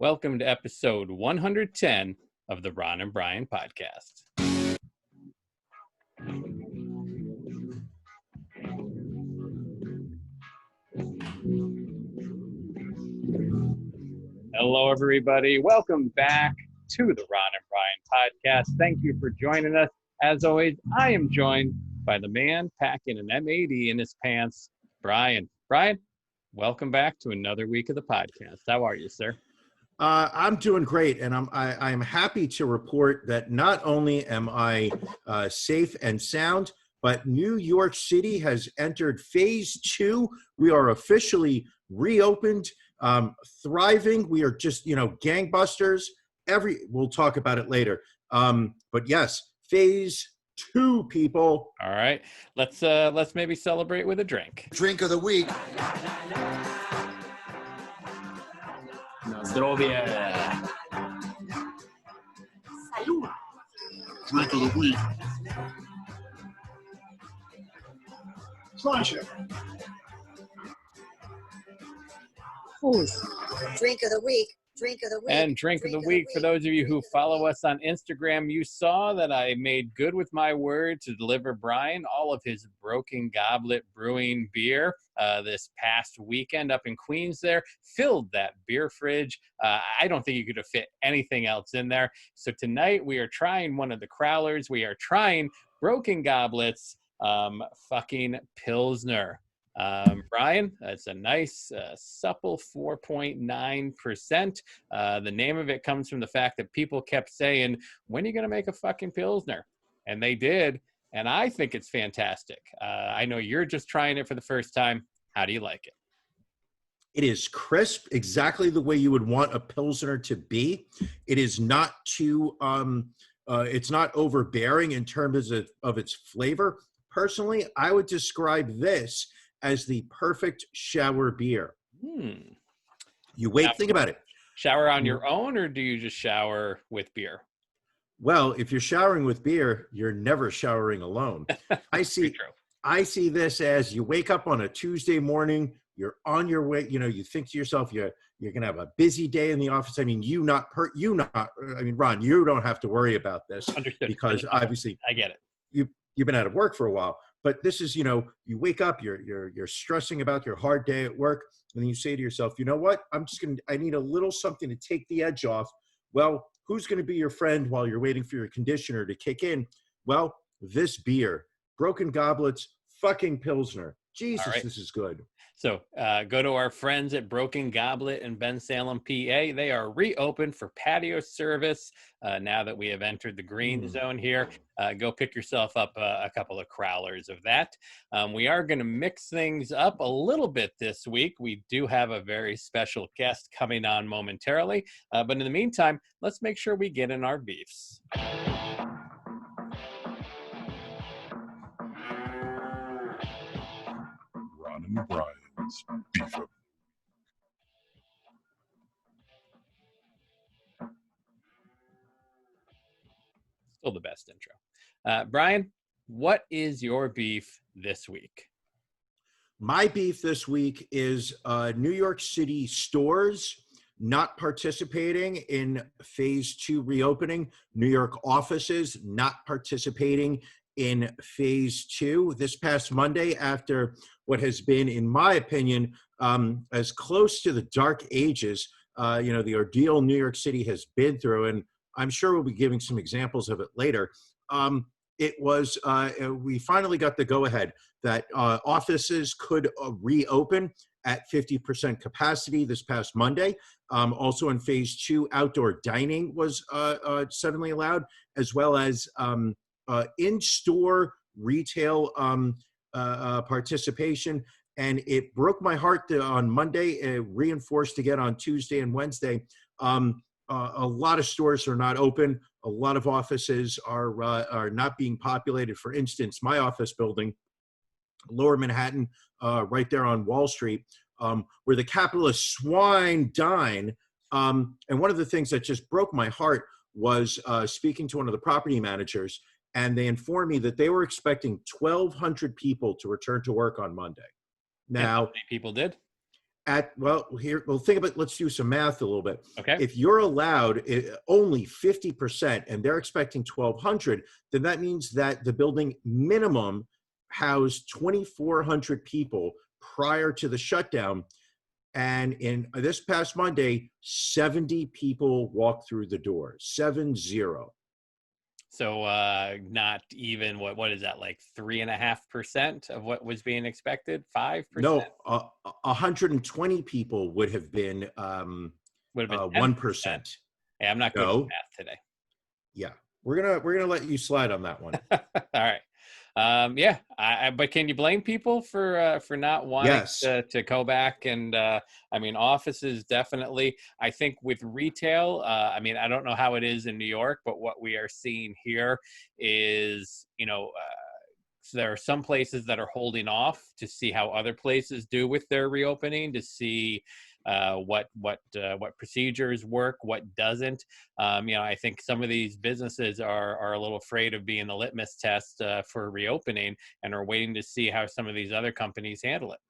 Welcome to episode 110 of the Ron and Brian podcast. Hello, everybody. Welcome back to the Ron and Brian podcast. Thank you for joining us. As always, I am joined by the man packing an M80 in his pants, Brian. Brian, welcome back to another week of the podcast. How are you, sir? I'm doing great, and I'm happy to report that not only am I safe and sound, but New York City has entered phase 2. We are officially reopened, thriving. We are just, gangbusters. We'll talk about it later. But yes, phase 2, people. All right, let's maybe celebrate with a drink. Drink of the week. Zdrowie. Salud. Drink of the week. Smash it. Drink of the week. Drink of the week. And drink of the week, for those of you who follow us on Instagram, you saw that I made good with my word to deliver Brian all of his Broken Goblet Brewing beer this past weekend up in Queens there. Filled that beer fridge. I don't think you could have fit anything else in there. So tonight we are trying one of the Crowlers. We are trying Broken Goblet's fucking Pilsner. Brian, it's a nice, supple 4.9%. The name of it comes from the fact that people kept saying, when are you going to make a fucking Pilsner? And they did. And I think it's fantastic. I know you're just trying it for the first time. How do you like it? It is crisp, exactly the way you would want a Pilsner to be. It is not too, it's not overbearing in terms of its flavor. Personally, I would describe this as the perfect shower beer. You wait, think about it. Shower on your own, or do you just shower with beer? Well, if you're showering with beer, you're never showering alone. I see this as you wake up on a Tuesday morning, you're on your way, you think to yourself, you're going to have a busy day in the office. I mean, Ron, you don't have to worry about this. Understood. Because obviously I get it. You've been out of work for a while. But this is, you wake up, you're stressing about your hard day at work, and then you say to yourself, you know what? I need a little something to take the edge off. Well, who's going to be your friend while you're waiting for your conditioner to kick in? Well, this beer, Broken Goblet's fucking Pilsner. Jesus, right. This is good. So go to our friends at Broken Goblet in Bensalem, PA. They are reopened for patio service now that we have entered the green zone here. Go pick yourself up a couple of Crowlers of that. We are going to mix things up a little bit this week. We do have a very special guest coming on momentarily. But in the meantime, let's make sure we get in our beefs. Ron and Brian's beef of. Still the best intro. Brian, what is your beef this week? My beef this week is New York City stores not participating in phase 2 reopening, New York offices not participating in phase 2. This past Monday, after what has been, in my opinion, as close to the dark ages, the ordeal New York City has been through, and I'm sure we'll be giving some examples of it later. We finally got the go-ahead that offices could reopen at 50% capacity this past Monday. Also in phase 2, outdoor dining was suddenly allowed, as well as in-store retail participation. And it broke my heart on Monday, reinforced again on Tuesday and Wednesday. A lot of stores are not open. A lot of offices are not being populated. For instance, my office building, Lower Manhattan, right there on Wall Street, where the capitalist swine dine. And one of the things that just broke my heart was speaking to one of the property managers, and they informed me that they were expecting 1,200 people to return to work on Monday. Now, how many people did? think about, let's do some math a little bit. Okay. If you're allowed only 50% and they're expecting 1,200, then that means that the building minimum housed 2,400 people prior to the shutdown. And in this past Monday, 70 people walked through the door, 70. So not even what is that, like 3.5% of what was being expected? 5%? No, 120 people would have been Would have been 1%. Yeah, I'm not good No. with math today. Yeah, we're gonna let you slide on that one. All right. Yeah, but can you blame people for not wanting Yes. to go back? And I mean, offices definitely. I think with retail, I mean, I don't know how it is in New York, but what we are seeing here is, so there are some places that are holding off to see how other places do with their reopening, to see what procedures work, what doesn't. I think some of these businesses are a little afraid of being the litmus test for reopening, and are waiting to see how some of these other companies handle it.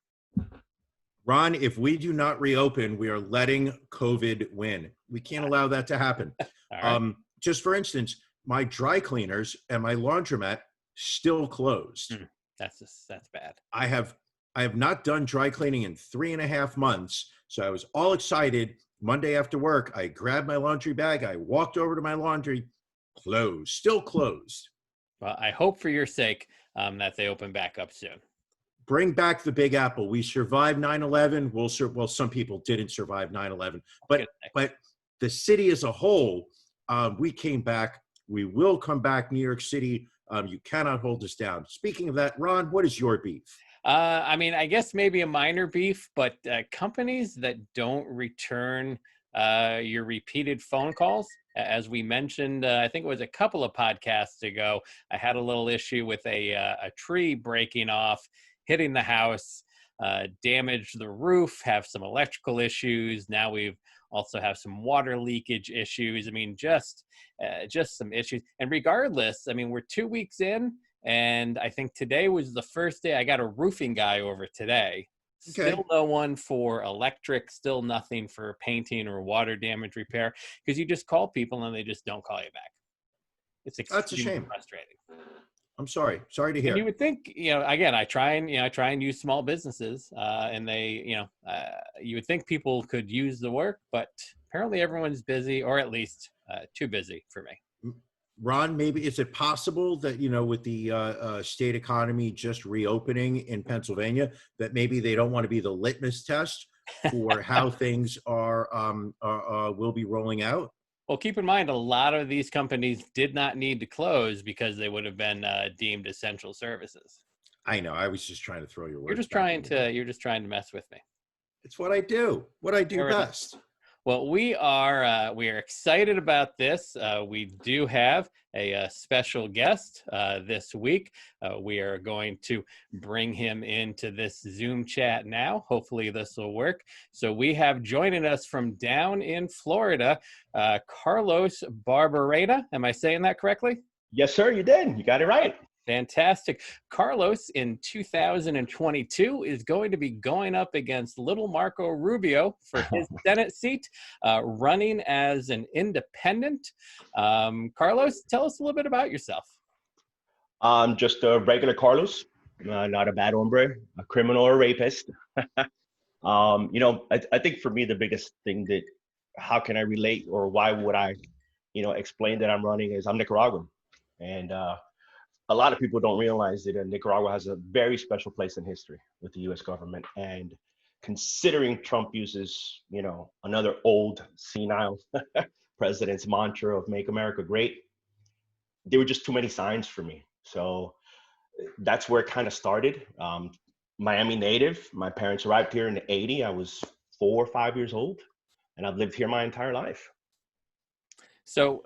Ron, if we do not reopen, we are letting COVID win. We can't allow that to happen. All right. Just for instance, my dry cleaners and my laundromat still closed. That's bad. I have not done dry cleaning in 3.5 months. So I was all excited. Monday after work, I grabbed my laundry bag. I walked over to my laundry, closed, still closed. Well, I hope for your sake that they open back up soon. Bring back the Big Apple. We survived 9/11. Well, some people didn't survive 9/11, but the city as a whole, we came back. We will come back, New York City. You cannot hold us down. Speaking of that, Ron, what is your beef? I mean, I guess maybe a minor beef, but companies that don't return your repeated phone calls, as we mentioned, I think it was a couple of podcasts ago, I had a little issue with a tree breaking off, hitting the house, damaged the roof, have some electrical issues. Now we've also have some water leakage issues. I mean, just some issues. And regardless, I mean, we're 2 weeks in, and I think today was the first day I got a roofing guy over today. Okay. Still no one for electric, still nothing for painting or water damage repair, because you just call people and they just don't call you back. It's That's a shame. Frustrating. I'm sorry. Sorry to hear. And you would think, again, I try and use small businesses, and they, you would think people could use the work, but apparently everyone's busy, or at least too busy for me. Ron, maybe is it possible that, with the state economy just reopening in Pennsylvania, that maybe they don't want to be the litmus test for how things will be rolling out? Well, keep in mind, a lot of these companies did not need to close because they would have been deemed essential services. I know. I was just trying to throw your words. You're just trying to mess with me. It's what I do. What I do best. Well, we are excited about this. We do have a special guest this week. We are going to bring him into this Zoom chat now. Hopefully this will work. So we have joining us from down in Florida, Carlos Barberena. Am I saying that correctly? Yes, sir. You did. You got it right. Fantastic. Carlos in 2022 is going to be going up against little Marco Rubio for his Senate seat, running as an independent. Carlos, tell us a little bit about yourself. I'm just a regular Carlos, not a bad hombre, a criminal or rapist. I think for me, the biggest thing that, how can I relate, or why would I, explain that I'm running, is I'm Nicaraguan. And a lot of people don't realize that Nicaragua has a very special place in history with the U.S. government. And considering Trump uses, another old senile president's mantra of "Make America Great," there were just too many signs for me. So that's where it kind of started. Miami native. My parents arrived here in '80. I was 4 or 5 years old, and I've lived here my entire life. So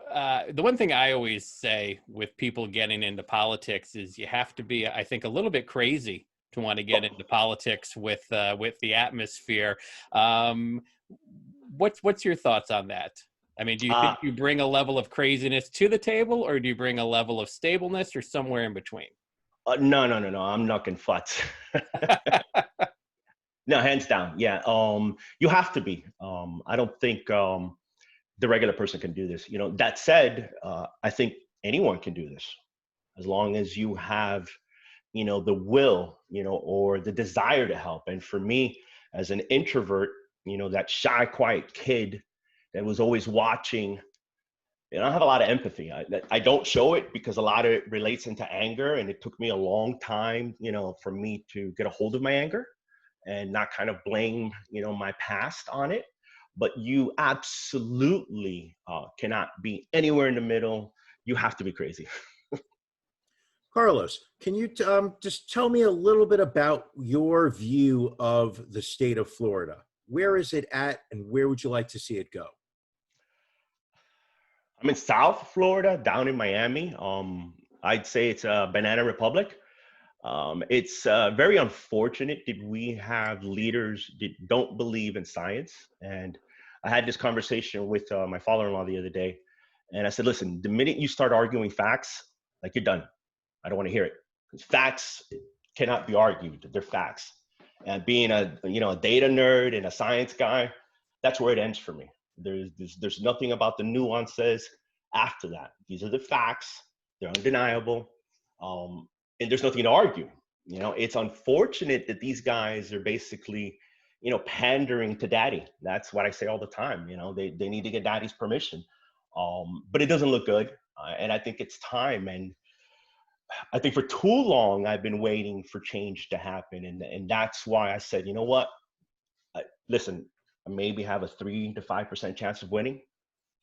the one thing I always say with people getting into politics is you have to be, I think, a little bit crazy to want to get into politics with the atmosphere. What's your thoughts on that? I mean, do you think you bring a level of craziness to the table, or do you bring a level of stableness, or somewhere in between? No. I'm knocking futz. No, hands down. Yeah. You have to be. I don't think the regular person can do this. That said, I think anyone can do this as long as you have, the will, or the desire to help. And for me, as an introvert, that shy, quiet kid that was always watching, I have a lot of empathy. I don't show it because a lot of it relates into anger. And it took me a long time, for me to get a hold of my anger and not kind of blame, my past on it. But you absolutely cannot be anywhere in the middle. You have to be crazy. Carlos, can you just tell me a little bit about your view of the state of Florida? Where is it at, and where would you like to see it go? I'm in South Florida, down in Miami. I'd say it's a banana republic. It's very unfortunate that we have leaders that don't believe in science. And I had this conversation with my father-in-law the other day. And I said, listen, the minute you start arguing facts, like, you're done. I don't want to hear it. Because facts cannot be argued. They're facts. And being a data nerd and a science guy, that's where it ends for me. There's nothing about the nuances after that. These are the facts. They're undeniable. And there's nothing to argue. It's unfortunate that these guys are basically, pandering to daddy. That's what I say all the time. They need to get daddy's permission. But it doesn't look good. And I think it's time. And I think for too long, I've been waiting for change to happen. And that's why I said, you know what? Listen, I maybe have a 3 to 5% chance of winning,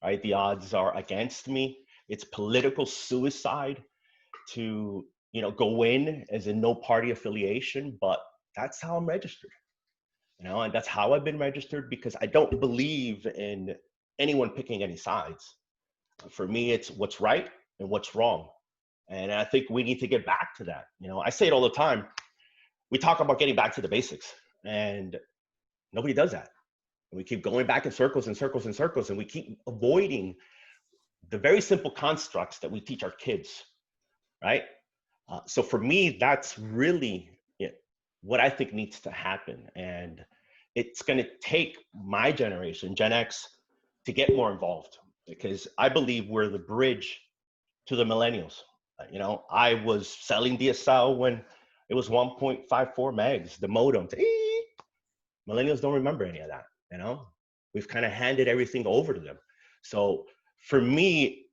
right? The odds are against me. It's political suicide to, go in as in no party affiliation, but that's how I'm registered, and that's how I've been registered, because I don't believe in anyone picking any sides. For me, it's what's right and what's wrong. And I think we need to get back to that. I say it all the time. We talk about getting back to the basics, and nobody does that. And we keep going back in circles and circles and circles, and we keep avoiding the very simple constructs that we teach our kids, right? So for me, that's really what I think needs to happen. And it's going to take my generation, Gen X, to get more involved, because I believe we're the bridge to the millennials. I was selling DSL when it was 1.54 megs, the modem. Millennials don't remember any of that. We've kind of handed everything over to them. So for me,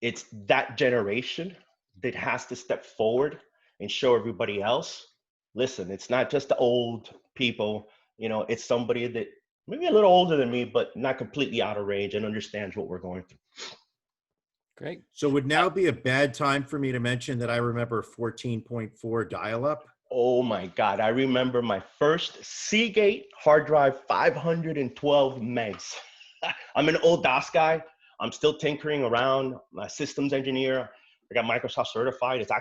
it's that generation that has to step forward and show everybody else, listen, it's not just the old people, it's somebody that maybe a little older than me, but not completely out of range and understands what we're going through. Great. So would now be a bad time for me to mention that I remember 14.4 dial-up? Oh my God, I remember my first Seagate hard drive, 512 megs. I'm an old DOS guy. I'm still tinkering around. I'm a systems engineer. I got Microsoft certified. It's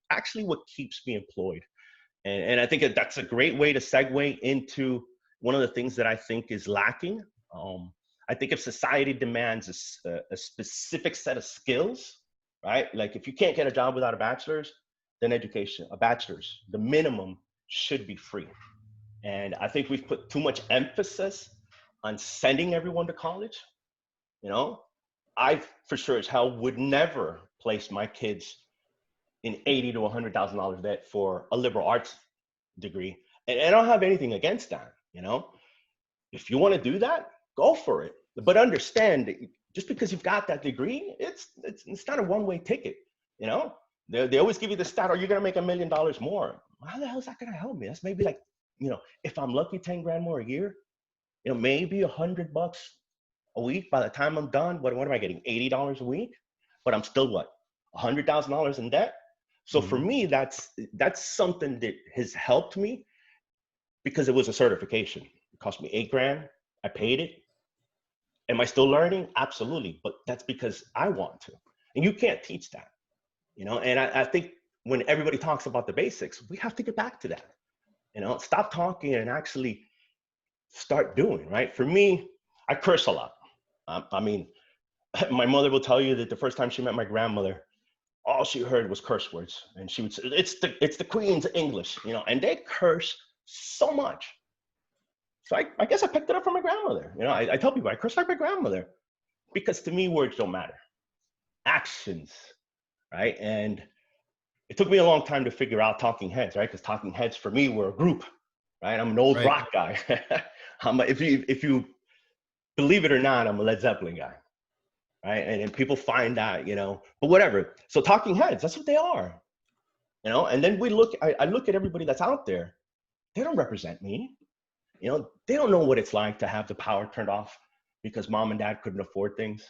actually what keeps me employed. And I think that's a great way to segue into one of the things that I think is lacking. I think if society demands a specific set of skills, right? Like if you can't get a job without a bachelor's, then a bachelor's, the minimum should be free. And I think we've put too much emphasis on sending everyone to college. I for sure as hell would never place my kids in $80,000 to $100,000 debt for a liberal arts degree. And I don't have anything against that. If you want to do that, go for it. But understand that just because you've got that degree, it's not a one-way ticket. They always give you the stat, are you going to make $1 million more? How the hell is that going to help me? That's maybe like, if I'm lucky, 10 grand more a year, maybe $100 a week by the time I'm done. What am I getting? $80 a week? But I'm still what? $100,000 in debt? So for me, that's something that has helped me because it was a certification. It cost me $8 grand. I paid it. Am I still learning? Absolutely. But that's because I want to. And you can't teach that, And I think when everybody talks about the basics, we have to get back to that. Stop talking and actually start doing, right? For me, I curse a lot. I mean, my mother will tell you that the first time she met my grandmother, all she heard was curse words. And she would say, it's the Queen's English, and they curse so much. So I guess I picked it up from my grandmother. You know, I tell people I curse like my grandmother because to me, words don't matter. Actions, right? And it took me a long time to figure out Talking Heads, right? Because Talking Heads for me were a group, right? I'm an old rock guy. If you believe it or not, I'm a Led Zeppelin guy, right? And people find that, you know, but whatever. So Talking Heads, that's what they are, you know? And then I look at everybody that's out there. They don't represent me. You know, they don't know what it's like to have the power turned off because mom and dad couldn't afford things.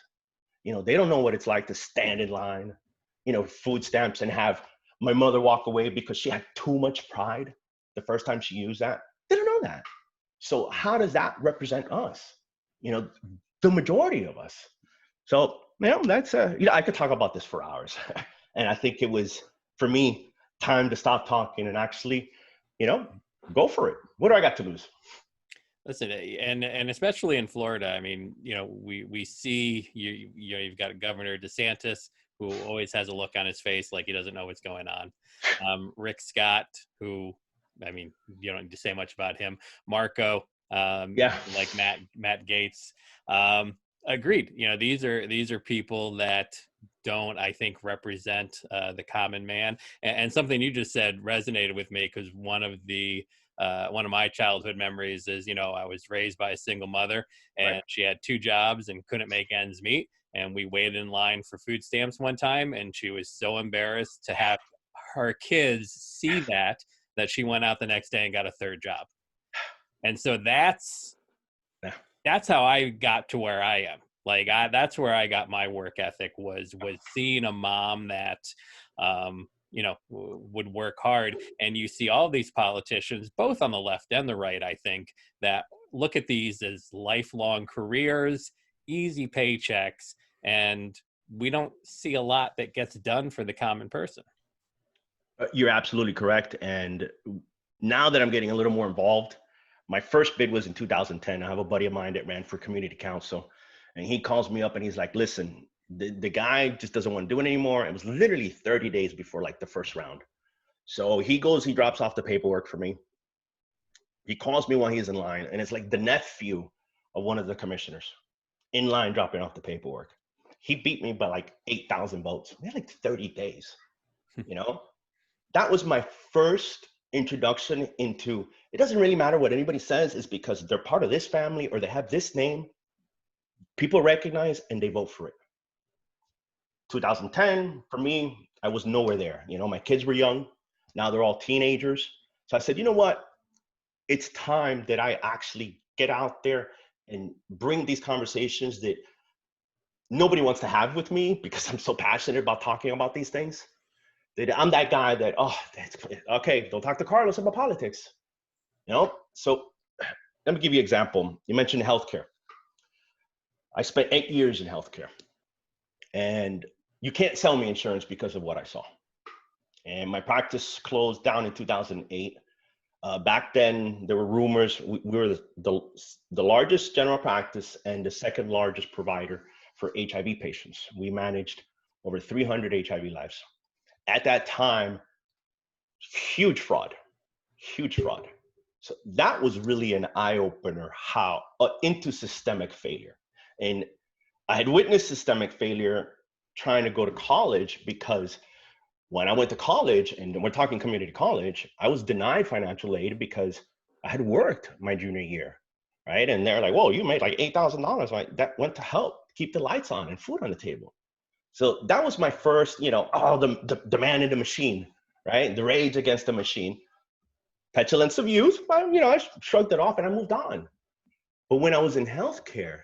You know, they don't know what it's like to stand in line, you know, food stamps, and have my mother walk away because she had too much pride the first time she used that. They don't know that. So how does that represent us? You know, the majority of us. So, you know, that's, you know, I could talk about this for hours. And I think it was, for me, time to stop talking and actually, you know, go for it. What do I got to lose? Listen, and especially in Florida, I mean, you know, we see you know, you've got Governor DeSantis, who always has a look on his face like he doesn't know what's going on. Rick Scott, who, I mean, you don't need to say much about him. Marco, like Matt Gaetz. Agreed. You know, these are people that don't, I think, represent the common man. And something you just said resonated with me, because one of my childhood memories is, you know, I was raised by a single mother, and she had 2 jobs and couldn't make ends meet. And we waited in line for food stamps one time, and she was so embarrassed to have her kids see that she went out the next day and got a 3rd job. And so that's how I got to where I am. Like, that's where I got my work ethic, was seeing a mom that, you know, would work hard. And you see all these politicians, both on the left and the right, I think, that look at these as lifelong careers, easy paychecks, and we don't see a lot that gets done for the common person. You're absolutely correct. And now that I'm getting a little more involved, my first bid was in 2010. I have a buddy of mine that ran for community council, and he calls me up and he's like, listen, the guy just doesn't want to do it anymore. It was literally 30 days before like the first round. So he drops off the paperwork for me. He calls me while he's in line, and it's like the nephew of one of the commissioners in line dropping off the paperwork. He beat me by like 8,000 votes. We had like 30 days, you know? That was my first introduction into, it doesn't really matter what anybody says, is because they're part of this family or they have this name. People recognize and they vote for it. 2010, for me, I was nowhere there. You know, my kids were young. Now they're all teenagers. So I said, you know what? It's time that I actually get out there and bring these conversations that nobody wants to have with me, because I'm so passionate about talking about these things. That I'm that guy that, that's okay, don't talk to Carlos about politics. You know? So let me give you an example. You mentioned healthcare. I spent 8 years in healthcare, and you can't sell me insurance because of what I saw. And my practice closed down in 2008. Back then, there were rumors. We were the largest general practice and the 2nd largest provider for HIV patients. We managed over 300 HIV lives. At that time, huge fraud. So that was really an eye-opener into systemic failure. And I had witnessed systemic failure trying to go to college, because when I went to college, and we're talking community college, I was denied financial aid because I had worked my junior year, right? And they're like, whoa, you made like $8,000. Like, that went to help keep the lights on and food on the table. So that was my first, you know, the man in the machine, right? The rage against the machine. Petulance of youth, but, you know, I shrugged it off and I moved on. But when I was in healthcare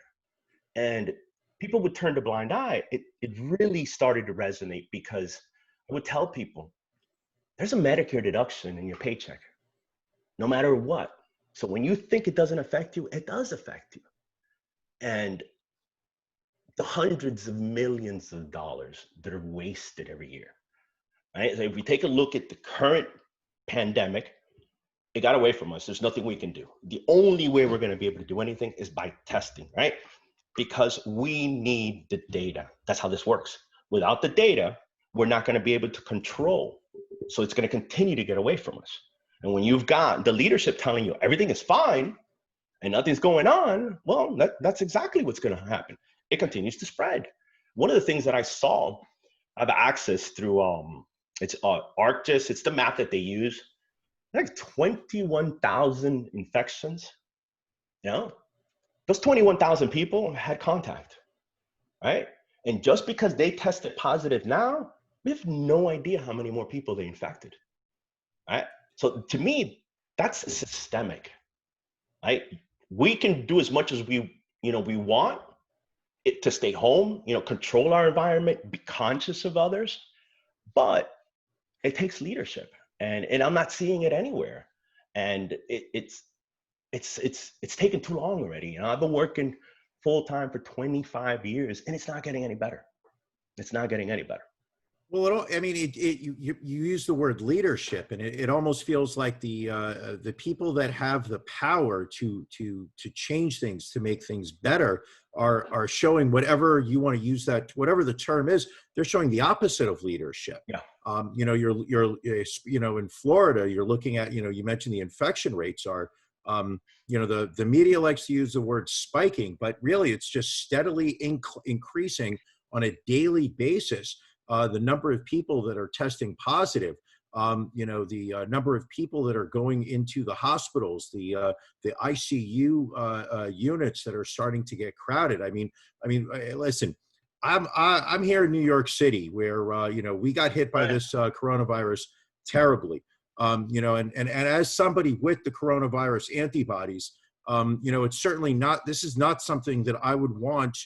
and people would turn a blind eye, it really started to resonate, because I would tell people, there's a Medicare deduction in your paycheck, no matter what. So when you think it doesn't affect you, it does affect you. And the hundreds of millions of dollars that are wasted every year, right? So if we take a look at the current pandemic, it got away from us. There's nothing we can do. The only way we're going to be able to do anything is by testing, right? Because we need the data. That's how this works. Without the data, we're not going to be able to control. So it's going to continue to get away from us. And when you've got the leadership telling you everything is fine and nothing's going on, well, that's exactly what's going to happen. It continues to spread. One of the things that I saw, I have access through, it's ArcGIS, it's the map that they use, like 21,000 infections, you know? Those 21,000 people had contact, right? And just because they tested positive now, we have no idea how many more people they infected, right? So to me, that's systemic, right? We can do as much as we want it to stay home, control our environment, be conscious of others, but it takes leadership, and I'm not seeing it anywhere. And it's taken too long already. I've been working full time for 25 years, and it's not getting any better. It's not getting any better. Well, you use the word leadership, and it almost feels like the people that have the power to change things, to make things better, are showing, whatever you want to use that, whatever the term is, they're showing the opposite of leadership. Yeah. You're in Florida, you're looking at, you mentioned the infection rates are, the media likes to use the word spiking, but really it's just steadily increasing on a daily basis. The number of people that are testing positive, the number of people that are going into the hospitals, the ICU units that are starting to get crowded. I mean, listen, I'm here in New York City, where we got hit by this coronavirus terribly. And as somebody with the coronavirus antibodies, it's certainly not. This is not something that I would want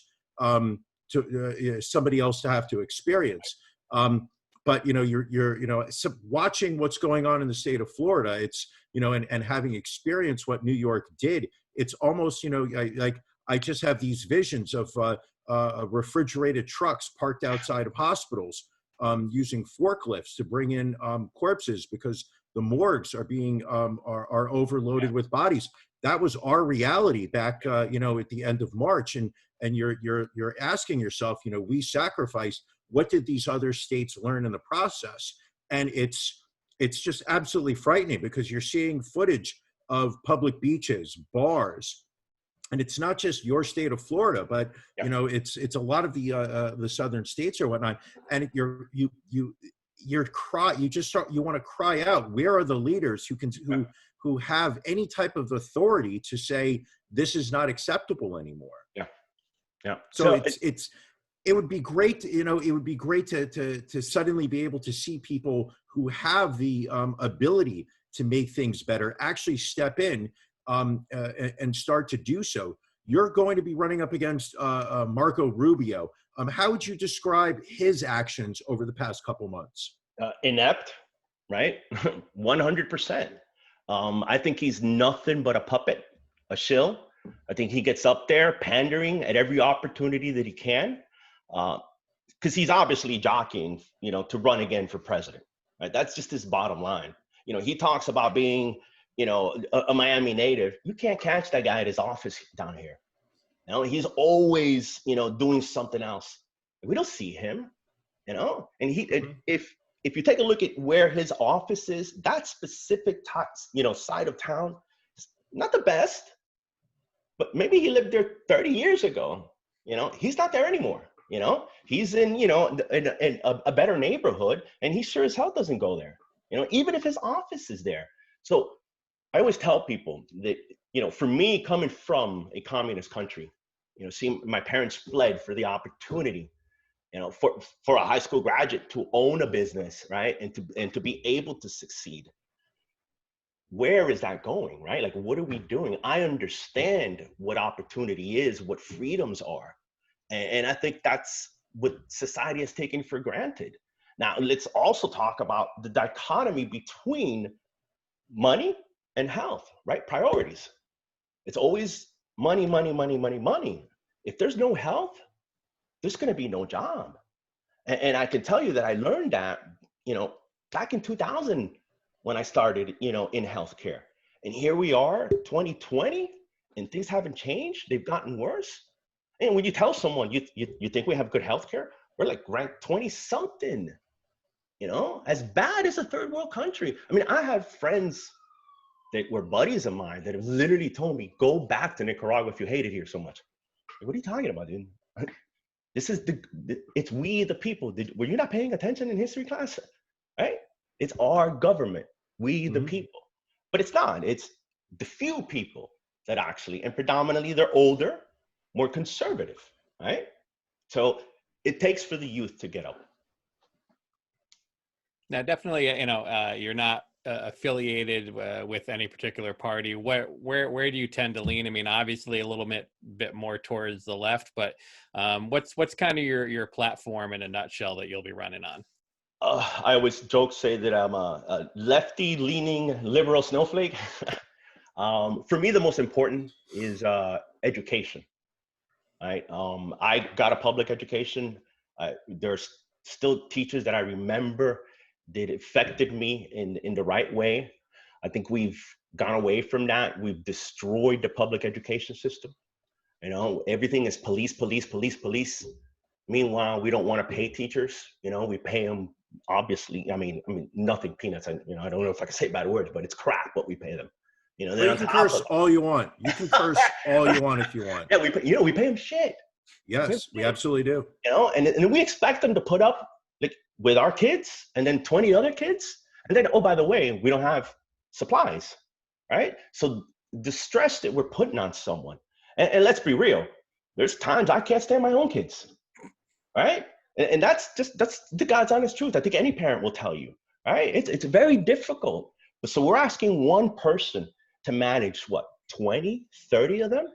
somebody else to have to experience. But you're watching what's going on in the state of Florida. It's and having experienced what New York did, it's almost I just have these visions of refrigerated trucks parked outside of hospitals, using forklifts to bring in corpses because the morgues are being are overloaded with bodies. That was our reality back at the end of March, and you're asking yourself, we sacrificed. What did these other states learn in the process? And it's just absolutely frightening, because you're seeing footage of public beaches, bars, and it's not just your state of Florida, but it's a lot of the southern states or whatnot. And you want to cry out. Where are the leaders who have any type of authority to say this is not acceptable anymore? Yeah. So it would be great, it would be great to suddenly be able to see people who have the ability to make things better actually step in and start to do so. You're going to be running up against Marco Rubio. How would you describe his actions over the past couple months? Inept, right? 100%. I think he's nothing but a puppet, a shill. I think he gets up there pandering at every opportunity that he can, because he's obviously jockeying, to run again for president. Right? That's just his bottom line. He talks about being, a Miami native. You can't catch that guy at his office down here. He's always, doing something else. We don't see him, and if you take a look at where his office is, that specific side of town is not the best. But maybe he lived there 30 years ago. He's not there anymore. He's in, in a better neighborhood, and he sure as hell doesn't go there. Even if his office is there. So I always tell people that, for me, coming from a communist country, seeing my parents fled for the opportunity, for a high school graduate to own a business, right, and to be able to succeed. Where is that going, right? Like, what are we doing? I understand what opportunity is, what freedoms are. And I think that's what society has taken for granted. Now, let's also talk about the dichotomy between money and health, right? Priorities. It's always money, money, money, money, money. If there's no health, there's going to be no job. And I can tell you that I learned that, back in 2000, when I started, in healthcare. And here we are, 2020, and things haven't changed. They've gotten worse. And when you tell someone you think we have good healthcare, we're like ranked 20-something, as bad as a third world country. I mean, I have friends that were buddies of mine that have literally told me, go back to Nicaragua if you hate it here so much. Like, what are you talking about, dude? This is it's we the people. Were you not paying attention in history class? Right? It's our government, we the people. But it's not. It's the few people that actually, and predominantly they're older, more conservative, right? So it takes for the youth to get up. Now, definitely, you're not affiliated with any particular party. Where do you tend to lean? I mean, obviously a little bit more towards the left, but what's kind of your platform in a nutshell that you'll be running on? I always say that I'm a lefty-leaning liberal snowflake. For me, the most important is education. Right? I got a public education. There's still teachers that I remember that affected me in the right way. I think we've gone away from that. We've destroyed the public education system. You know, everything is police, police, police, police. Meanwhile, we don't want to pay teachers. You know, we pay them, obviously. I mean, nothing peanuts. I don't know if I can say bad words, but it's crap what we pay them. You know, you can curse all you want. You can curse all you want if you want. Yeah, we pay them shit. Yes, we absolutely do. You know, and we expect them to put up like with our kids and then 20 other kids. And then, oh, by the way, we don't have supplies, right? So the stress that we're putting on someone, and let's be real, there's times I can't stand my own kids, right? And that's the God's honest truth. I think any parent will tell you, right? It's very difficult. So we're asking one person to manage what, 20, 30 of them?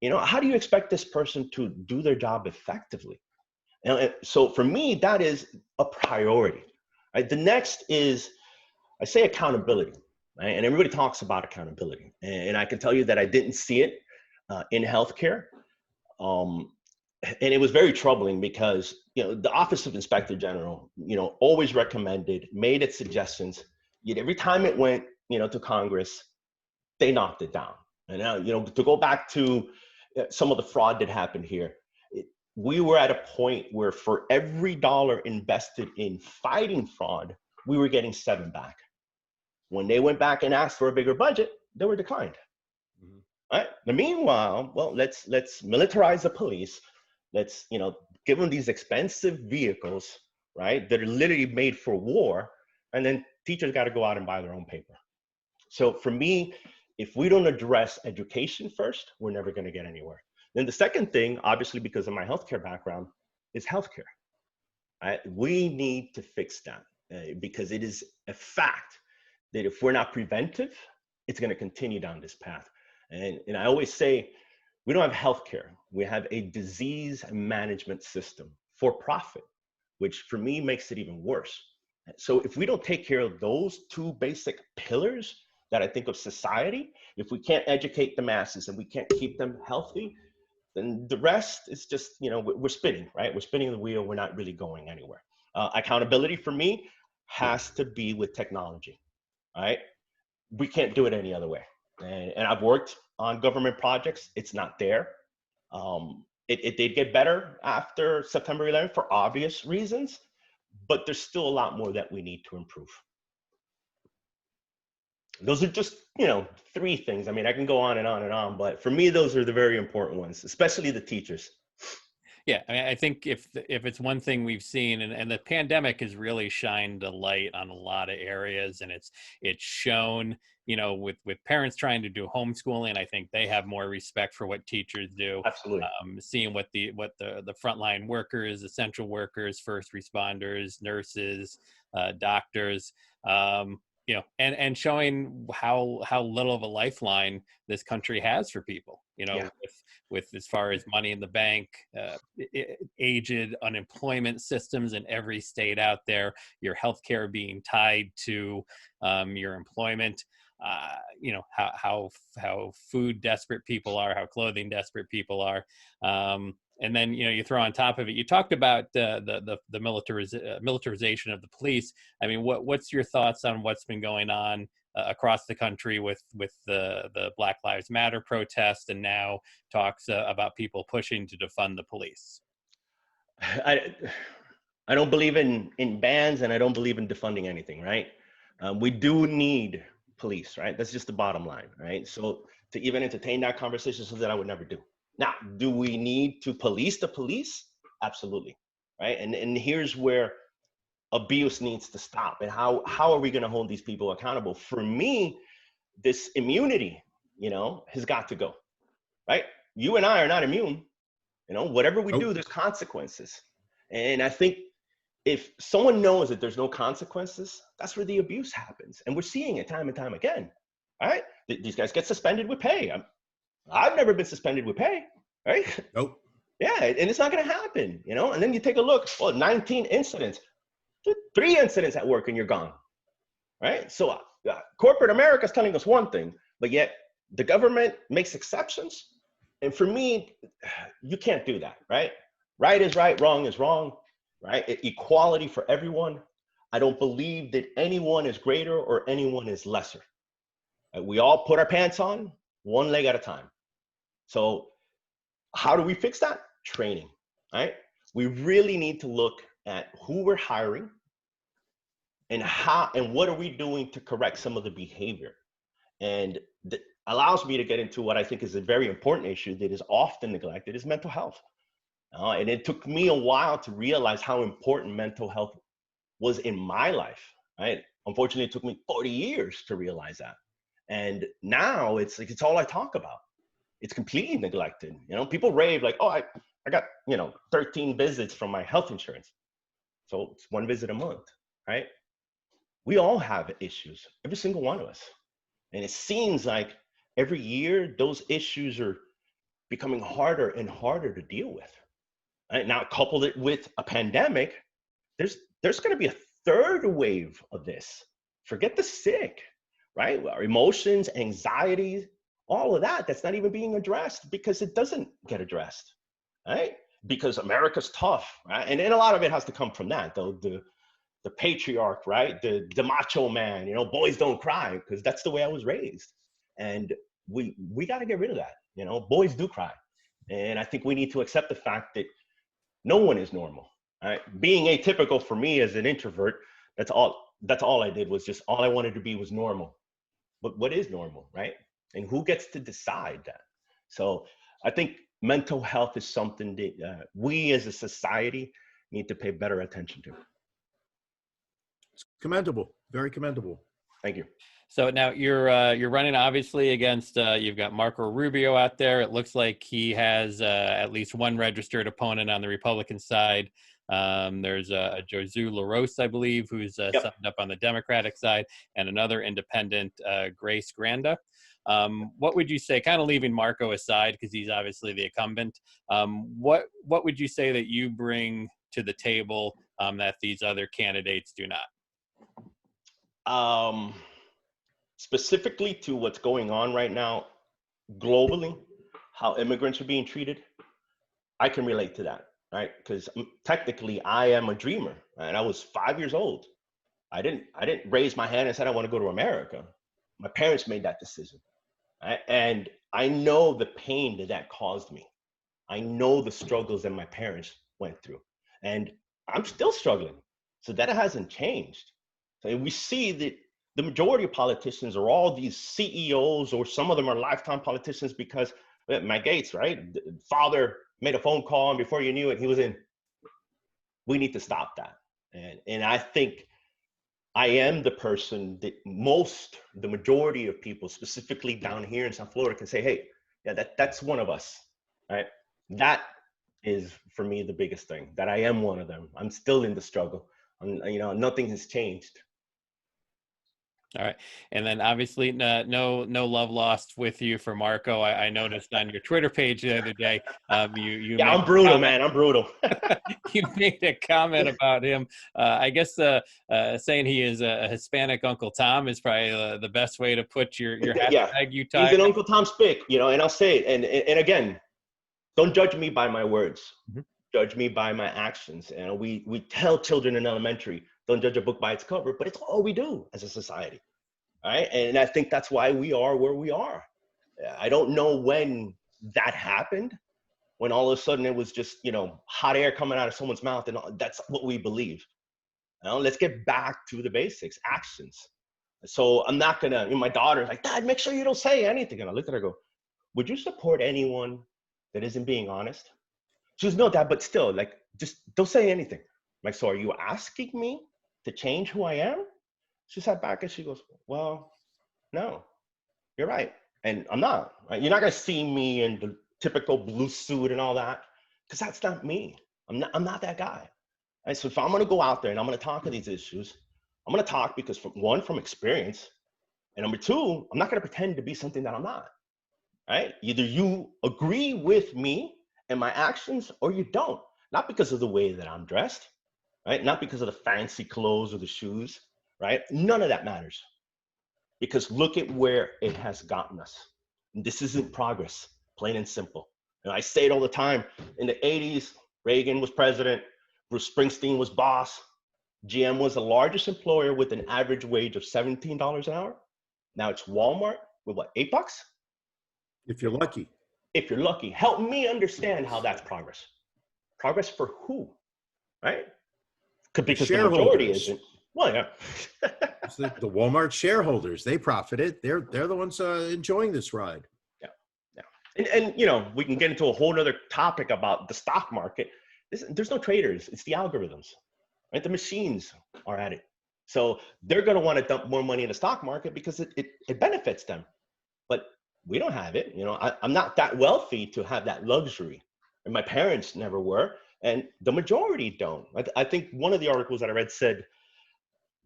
You know, how do you expect this person to do their job effectively? And so for me, that is a priority. Right? The next is, I say accountability, right? And everybody talks about accountability. And I can tell you that I didn't see it in healthcare. And it was very troubling because, you know, the Office of Inspector General, you know, always recommended, made its suggestions, yet every time it went, you know, to Congress, they knocked it down. And now, you know, to go back to some of the fraud that happened here, we were at a point where for every dollar invested in fighting fraud, we were getting 7 back. When they went back and asked for a bigger budget, they were declined. Right? But meanwhile, well, let's militarize the police. Let's, you know, give them these expensive vehicles, right, that are literally made for war, and then teachers got to go out and buy their own paper. So for me, if we don't address education first, we're never going to get anywhere. Then the second thing, obviously because of my healthcare background, is healthcare. Right? We need to fix that because it is a fact that if we're not preventive, it's going to continue down this path. And I always say, we don't have healthcare. We have a disease management system for profit, which for me makes it even worse. So if we don't take care of those 2 basic pillars that I think of society, if we can't educate the masses and we can't keep them healthy, then the rest is just, you know, we're spinning, right? We're spinning the wheel. We're not really going anywhere. Accountability for me has to be with technology, right? We can't do it any other way. And I've worked on government projects. It's not there. It did get better after September 11th for obvious reasons, but there's still a lot more that we need to improve. Those are just, you know, 3 things. I mean, I can go on and on and on, but for me, those are the very important ones, especially the teachers. Yeah, I mean, I think if it's one thing we've seen, and the pandemic has really shined a light on a lot of areas, and it's shown, you know, with parents trying to do homeschooling, I think they have more respect for what teachers do. Absolutely. Seeing what the frontline workers, essential workers, first responders, nurses, doctors, you know, and showing how little of a lifeline this country has for people, you know, with as far as money in the bank, aged unemployment systems in every state out there, your healthcare being tied to your employment, you know, how food desperate people are, how clothing desperate people are. And then, you know, you throw on top of it, you talked about the militarization of the police. I mean, what's your thoughts on what's been going on across the country with the Black Lives Matter protest, and now talks about people pushing to defund the police? I don't believe in bans, and I don't believe in defunding anything, right? We do need police, right? That's just the bottom line, right? So to even entertain that conversation is something I would never do. Now, do we need to police the police? Absolutely, right? And here's where abuse needs to stop. And how are we going to hold these people accountable? For me, this immunity, has got to go, right? You and I are not immune. Whatever we do, there's consequences. And I think if someone knows that there's no consequences, that's where the abuse happens. And we're seeing it time and time again, right? These guys get suspended with pay. I've never been suspended with pay, right? Nope. Yeah, and it's not going to happen, And then you take a look, 19 incidents, 3 incidents at work and you're gone, right? So corporate America is telling us one thing, but yet the government makes exceptions. And for me, you can't do that, right? Right is right, wrong is wrong, right? Equality for everyone. I don't believe that anyone is greater or anyone is lesser. We all put our pants on one leg at a time. So how do we fix that? Training, right? We really need to look at who we're hiring and what are we doing to correct some of the behavior. And that allows me to get into what I think is a very important issue that is often neglected, is mental health. And it took me a while to realize how important mental health was in my life, right? Unfortunately, it took me 40 years to realize that. And now it's all I talk about. It's completely neglected. People rave like, oh, I got, 13 visits from my health insurance. So it's 1 visit a month, right? We all have issues, every single one of us. And it seems like every year those issues are becoming harder and harder to deal with. Right? Now, coupled it with a pandemic, there's going to be a 3rd wave of this. Forget the sick, right? Our emotions, anxieties, all of that's not even being addressed because it doesn't get addressed, right? Because America's tough, right? And a lot of it has to come from that, though. The patriarch, right? The macho man, boys don't cry, because that's the way I was raised. And we got to get rid of that. Boys do cry. And I think we need to accept the fact that no one is normal, right? Being atypical for me as an introvert, that's all I did, was just all I wanted to be was normal. But what is normal, right? And who gets to decide that? So I think mental health is something that we as a society need to pay better attention to. It's commendable. Very commendable. Thank you. So now you're running obviously against you've got Marco Rubio out there. It looks like he has at least one registered opponent on the Republican side. There's Josu LaRose, I believe, who's signed up on the Democratic side, and another independent, Grace Granda. What would you say, kind of leaving Marco aside because he's obviously the incumbent, what would you say that you bring to the table that these other candidates do not? Specifically to what's going on right now globally, how immigrants are being treated, I can relate to that, right? Because technically I am a dreamer, and I was 5 years old. I didn't raise my hand and said I want to go to America. My parents made that decision, right? And I know the pain that caused me. I know the struggles that my parents went through, and I'm still struggling. So that hasn't changed. So we see that the majority of politicians are all these CEOs, or some of them are lifetime politicians because Matt Gaetz, right? Father made a phone call, and before you knew it, he was in. We need to stop that. And I think I am the person that the majority of people, specifically down here in South Florida, can say, hey, yeah, that's one of us, right? That is, for me, the biggest thing, that I am one of them. I'm still in the struggle. Nothing has changed. All right. And then obviously no love lost with you for Marco. I noticed on your Twitter page the other day, you yeah, I'm brutal, man. I'm brutal. You made a comment about him. I guess saying he is a Hispanic Uncle Tom is probably the best way to put your hashtag you type. He's an Uncle Tom spick, and I'll say it. And again, don't judge me by my words. Mm-hmm. Judge me by my actions. And we tell children in elementary, don't judge a book by its cover, but it's all we do as a society, right? And I think that's why we are where we are. I don't know when that happened, when all of a sudden it was just, hot air coming out of someone's mouth, and that's what we believe. Let's get back to the basics, actions. So I'm not gonna, my daughter's like, Dad, make sure you don't say anything. And I looked at her and go, would you support anyone that isn't being honest? She goes, no, Dad, but still, like, just don't say anything. I'm like, so are you asking me to change who I am? She sat back and she goes, well, no, you're right. And I'm not, right? You're not gonna see me in the typical blue suit and all that, because that's not me. I'm not that guy. Right? So if I'm gonna go out there and I'm gonna talk to these issues, I'm gonna talk because from experience, and number two, I'm not gonna pretend to be something that I'm not, right? Either you agree with me and my actions or you don't. Not because of the way that I'm dressed, right? Not because of the fancy clothes or the shoes, right? None of that matters. Because look at where it has gotten us. And this isn't progress, plain and simple. And I say it all the time, in the 80s, Reagan was president, Bruce Springsteen was boss, GM was the largest employer with an average wage of $17 an hour. Now it's Walmart with what, $8? If you're lucky. If you're lucky. Help me understand how that's progress. Progress for who, right? Because the majority isn't. Well, yeah. It's the Walmart shareholders, they profited. They're the ones enjoying this ride. Yeah. And we can get into a whole other topic about the stock market. There's no traders. It's the algorithms, right? The machines are at it. So they're going to want to dump more money in the stock market because it benefits them. But we don't have it. I'm not that wealthy to have that luxury. And my parents never were. And the majority don't. I think one of the articles that I read said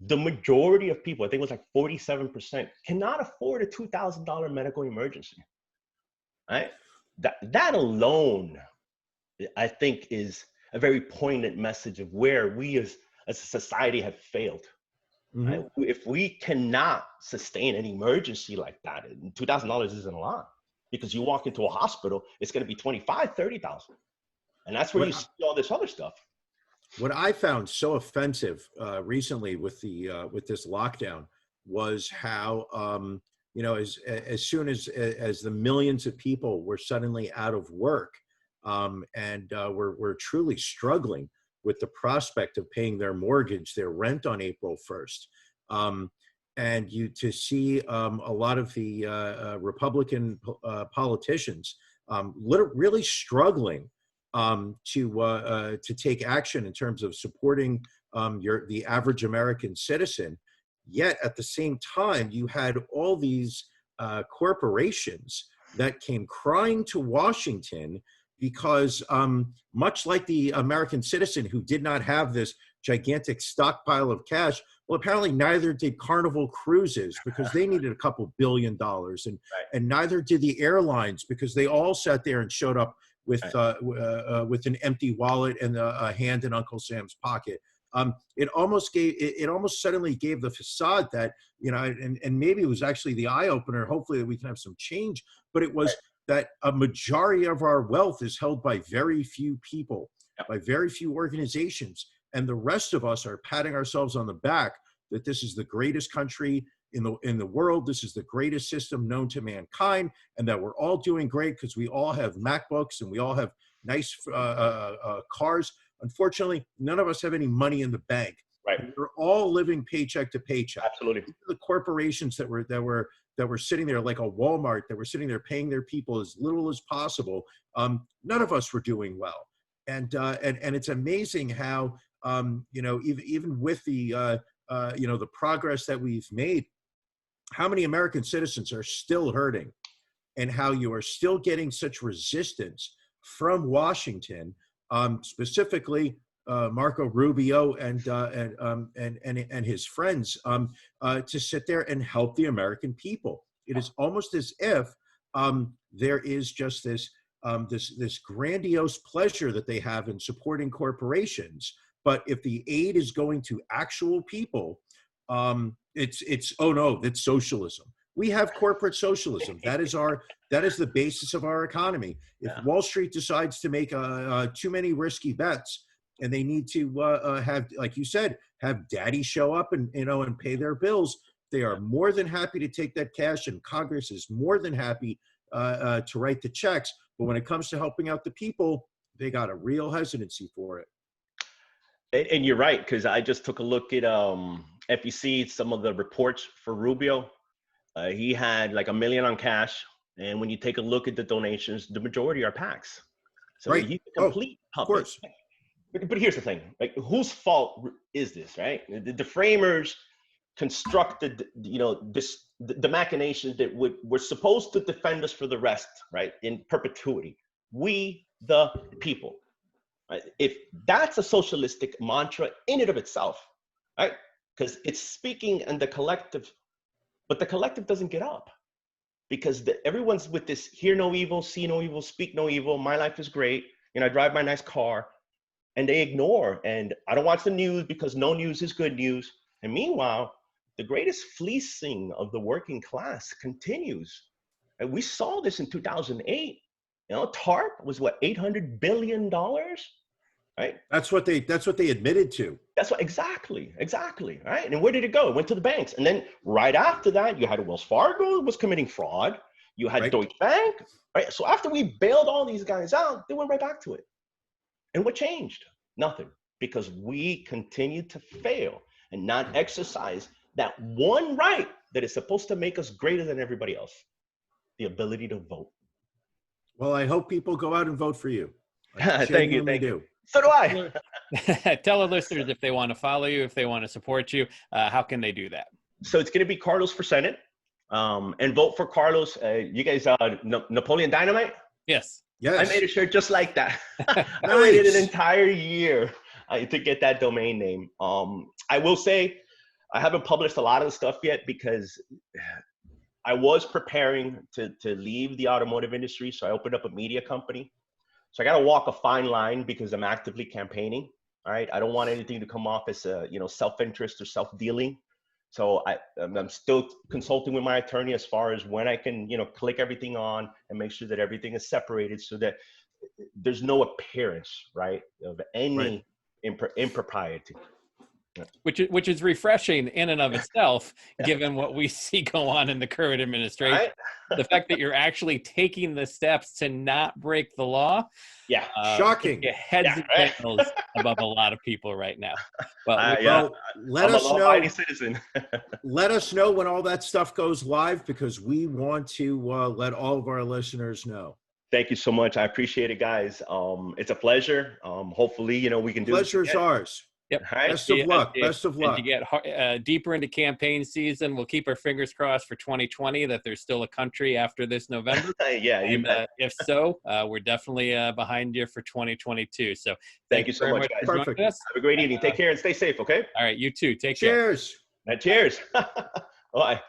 the majority of people, I think it was like 47%, cannot afford a $2,000 medical emergency. Right? That alone, I think, is a very poignant message of where we as a society have failed. Mm-hmm. Right? If we cannot sustain an emergency like that, $2,000 isn't a lot, because you walk into a hospital, it's going to be $25,000, $30,000. And that's where you see all this other stuff. What I found so offensive recently with this lockdown was how as soon as the millions of people were suddenly out of work and were truly struggling with the prospect of paying their mortgage, their rent on April 1st, and to see a lot of the Republican politicians really struggling to take action in terms of supporting the average American citizen. Yet at the same time, you had all these corporations that came crying to Washington because much like the American citizen who did not have this gigantic stockpile of cash, well, apparently neither did Carnival Cruises because they needed a couple $1 billion, and neither did the airlines because they all sat there and showed up with an empty wallet and a hand in Uncle Sam's pocket. It almost suddenly gave the facade that, and maybe it was actually the eye opener. Hopefully that we can have some change, but it was that a majority of our wealth is held by very few people, by very few organizations. And the rest of us are patting ourselves on the back that this is the greatest country in the world. This is the greatest system known to mankind, and that we're all doing great because we all have MacBooks and we all have nice cars. Unfortunately, none of us have any money in the bank. Right. We're all living paycheck to paycheck. Absolutely. The corporations that were sitting there like a Walmart, that were sitting there paying their people as little as possible. None of us were doing well, and it's amazing how even with the the progress that we've made, how many American citizens are still hurting, and how you are still getting such resistance from Washington, specifically Marco Rubio and his friends, to sit there and help the American people. It is almost as if there is just this grandiose pleasure that they have in supporting corporations. But if the aid is going to actual people, it's oh no, that's socialism. We have corporate socialism. That is the basis of our economy. If Wall Street decides to make too many risky bets, and they need to have, like you said, have daddy show up and pay their bills, they are more than happy to take that cash, and Congress is more than happy to write the checks. But when it comes to helping out the people, they got a real hesitancy for it. And you're right, because I just took a look at if you see some of the reports for Rubio, he had like $1 million on cash. And when you take a look at the donations, the majority are PACs. So Right. he's a complete Of puppet. course. But here's the thing, like, whose fault is this, right? The framers constructed, the machinations that were supposed to defend us for the rest, right, in perpetuity. We, the people. Right? If that's a socialistic mantra in and of itself, right? Because it's speaking in the collective, but the collective doesn't get up because everyone's with this hear no evil, see no evil, speak no evil. My life is great. I drive my nice car, and they ignore. And I don't watch the news because no news is good news. And meanwhile, the greatest fleecing of the working class continues. And we saw this in 2008. TARP was what, $800 billion, right? That's what they admitted to. That's what, exactly, right? And where did it go? It went to the banks. And then right after that, you had Wells Fargo was committing fraud. You had Deutsche Bank, right? So after we bailed all these guys out, they went right back to it. And what changed? Nothing, because we continued to fail and not exercise that one right that is supposed to make us greater than everybody else, the ability to vote. Well, I hope people go out and vote for you. Thank you. So do I. Tell our listeners if they want to follow you, if they want to support you, how can they do that? So it's going to be Carlos for Senate, and vote for Carlos. You guys, Napoleon Dynamite? Yes. Yes. I made a shirt just like that. Nice. I waited an entire year to get that domain name. I will say I haven't published a lot of the stuff yet because I was preparing to leave the automotive industry. So I opened up a media company. So I got to walk a fine line because I'm actively campaigning. All right. I don't want anything to come off as self-interest or self-dealing. So I'm still consulting with my attorney as far as when I can, click everything on and make sure that everything is separated so that there's no appearance, right, of any impropriety. Which is refreshing in and of itself, given what we see go on in the current administration. Right? The fact that you're actually taking the steps to not break the law. Yeah. Shocking. Heads and tails above a lot of people right now. Well, let I'm us a law-abiding citizen. Let us know when all that stuff goes live because we want to let all of our listeners know. Thank you so much. I appreciate it, guys. It's a pleasure. Hopefully, we can do it. Pleasure's ours. Yep. Right. Best of luck. Best of luck. And to get deeper into campaign season, we'll keep our fingers crossed for 2020 that there's still a country after this November. Yeah. And, if so, we're definitely behind you for 2022. So thank you so much, guys. Perfect. Have a great evening. Take care and stay safe, okay? All right. You too. Take care. Cheers. Cheers. Bye.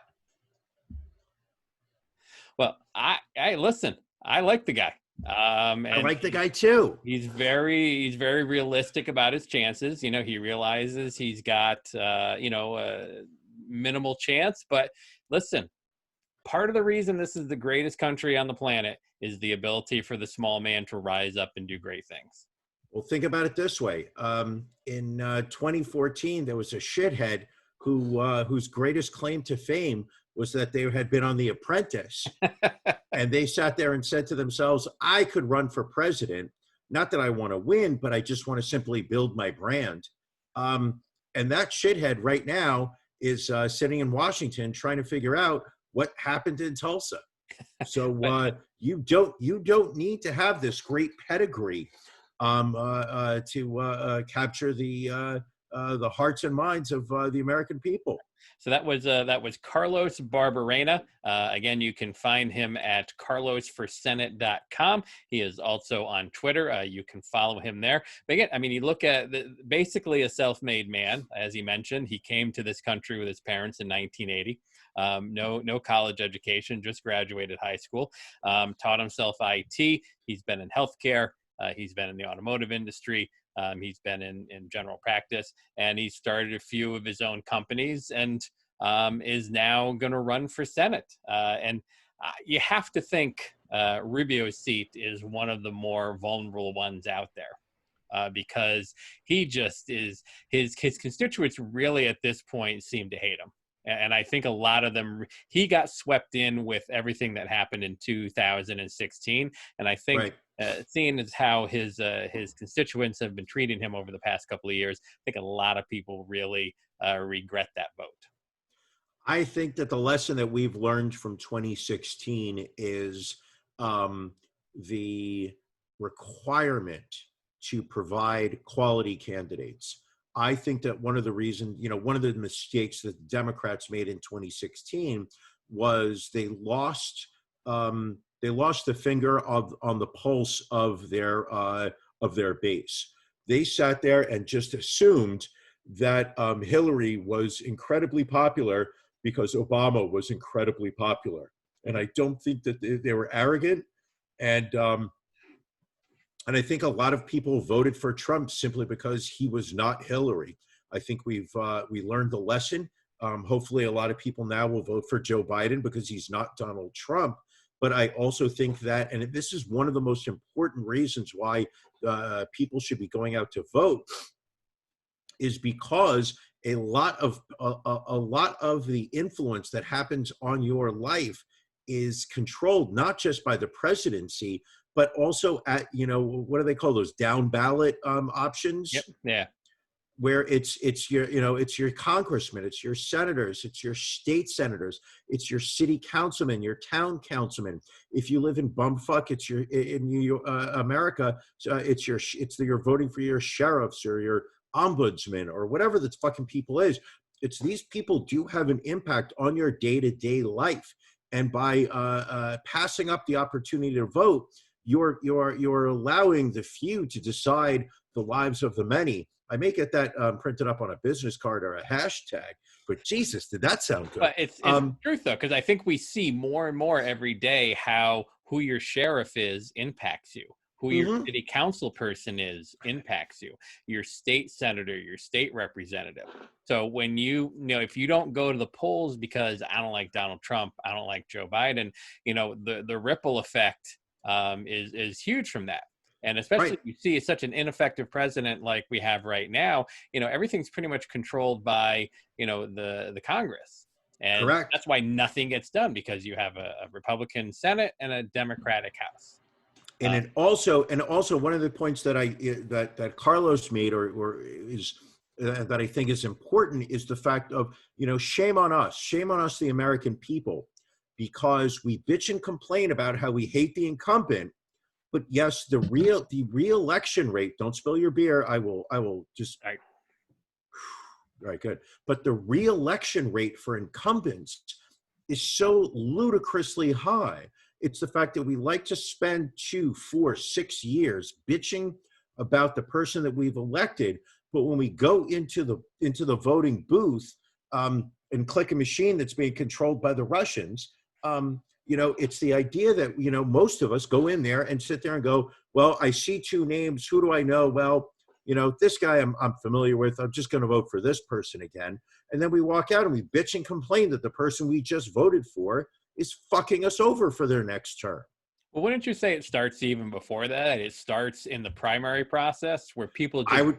Well, I listen, I like the guy. And I like the guy too. He's very realistic about his chances. He realizes he's got a minimal chance. But listen, part of the reason this is the greatest country on the planet is the ability for the small man to rise up and do great things. Well, think about it this way. In 2014, there was a shithead whose greatest claim to fame was that they had been on The Apprentice. And they sat there and said to themselves, I could run for president. Not that I want to win, but I just want to simply build my brand. And that shithead right now is sitting in Washington trying to figure out what happened in Tulsa. So you don't need to have this great pedigree to capture the hearts and minds of the American people. So that was Carlos Barberena. Again, you can find him at carlosforsenate.com. He is also on Twitter. You can follow him there. But again, you look at basically a self-made man, as he mentioned. He came to this country with his parents in 1980. No college education, just graduated high school. Taught himself IT. He's been in healthcare. He's been in the automotive industry. He's been in general practice, and he started a few of his own companies and is now going to run for Senate. And you have to think Rubio's seat is one of the more vulnerable ones out there because he just is his constituents really at this point seem to hate him. And I think a lot of them, he got swept in with everything that happened in 2016. And I think seeing as how his constituents have been treating him over the past couple of years, I think a lot of people really regret that vote. I think that the lesson that we've learned from 2016 is the requirement to provide quality candidates. I think that one of the reasons, one of the mistakes that the Democrats made in 2016 was they lost the finger on the pulse of their base. They sat there and just assumed that Hillary was incredibly popular because Obama was incredibly popular, and I don't think that they were arrogant, and I think a lot of people voted for Trump simply because he was not Hillary. I think we learned the lesson. Hopefully, a lot of people now will vote for Joe Biden because he's not Donald Trump. But I also think that, and this is one of the most important reasons why people should be going out to vote, is because a lot of the influence that happens on your life is controlled not just by the presidency, but also at, what do they call those, down ballot options? Yep. Yeah. Where it's your congressmen, it's your senators, it's your state senators, it's your city councilmen, your town councilmen. If you live in bumfuck, it's in New York, America, you're voting for your sheriffs or your ombudsman or whatever the fucking people is. It's these people do have an impact on your day-to-day life, and by passing up the opportunity to vote, you're allowing the few to decide the lives of the many. I may get that printed up on a business card or a hashtag, but Jesus, did that sound good? But it's the truth, though, because I think we see more and more every day how who your sheriff is impacts you, who your city council person is impacts you, your state senator, your state representative. So when if you don't go to the polls because I don't like Donald Trump, I don't like Joe Biden, the ripple effect is huge from that. And especially if you see such an ineffective president like we have right now, everything's pretty much controlled by, the Congress. And Correct. That's why nothing gets done, because you have a Republican Senate and a Democratic House. And also one of the points that that Carlos made or is that I think is important is the fact of, shame on us, the American people, because we bitch and complain about how we hate the incumbent. But yes, the re-election rate, don't spill your beer. I will just, all right, good. But the re-election rate for incumbents is so ludicrously high. It's the fact that we like to spend 2, 4, 6 years bitching about the person that we've elected. But when we go into the voting booth and click a machine that's being controlled by the Russians, it's the idea that, most of us go in there and sit there and go, well, I see 2 names. Who do I know? Well, this guy I'm familiar with. I'm just going to vote for this person again. And then we walk out and we bitch and complain that the person we just voted for is fucking us over for their next term. Well, wouldn't you say it starts even before that? It starts in the primary process where people don't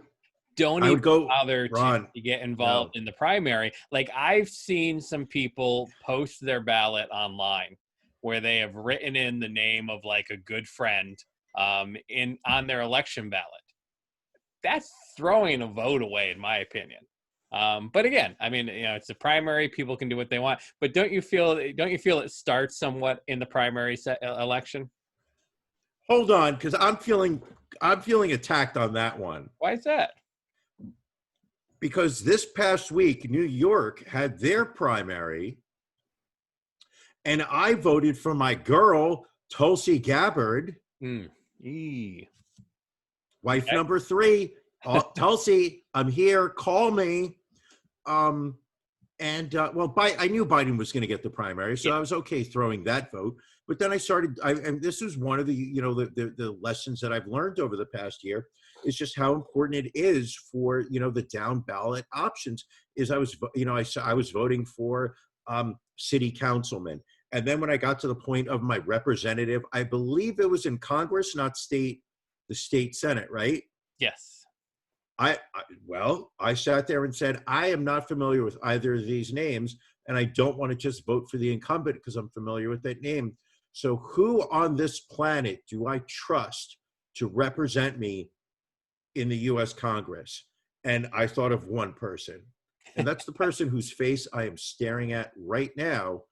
even bother to get involved in the primary. Like, I've seen some people post their ballot online where they have written in the name of like a good friend on their election ballot. That's throwing a vote away, in my opinion. But again, I mean, it's a primary. People can do what they want. But don't you feel it starts somewhat in the primary election? Hold on, because I'm feeling attacked on that one. Why is that? Because this past week, New York had their primary, and I voted for my girl, Tulsi Gabbard. Wife number 3. Tulsi, I'm here. Call me. I knew Biden was going to get the primary, so I was okay throwing that vote. But then and this is one of the, the lessons that I've learned over the past year, is just how important it is for, the down ballot options. Is I was voting for city councilmen. And then when I got to the point of my representative, I believe it was in Congress, not the state Senate, right? Yes. I sat there and said, I am not familiar with either of these names, and I don't want to just vote for the incumbent because I'm familiar with that name. So who on this planet do I trust to represent me in the U.S. Congress? And I thought of one person, and that's the person whose face I am staring at right now.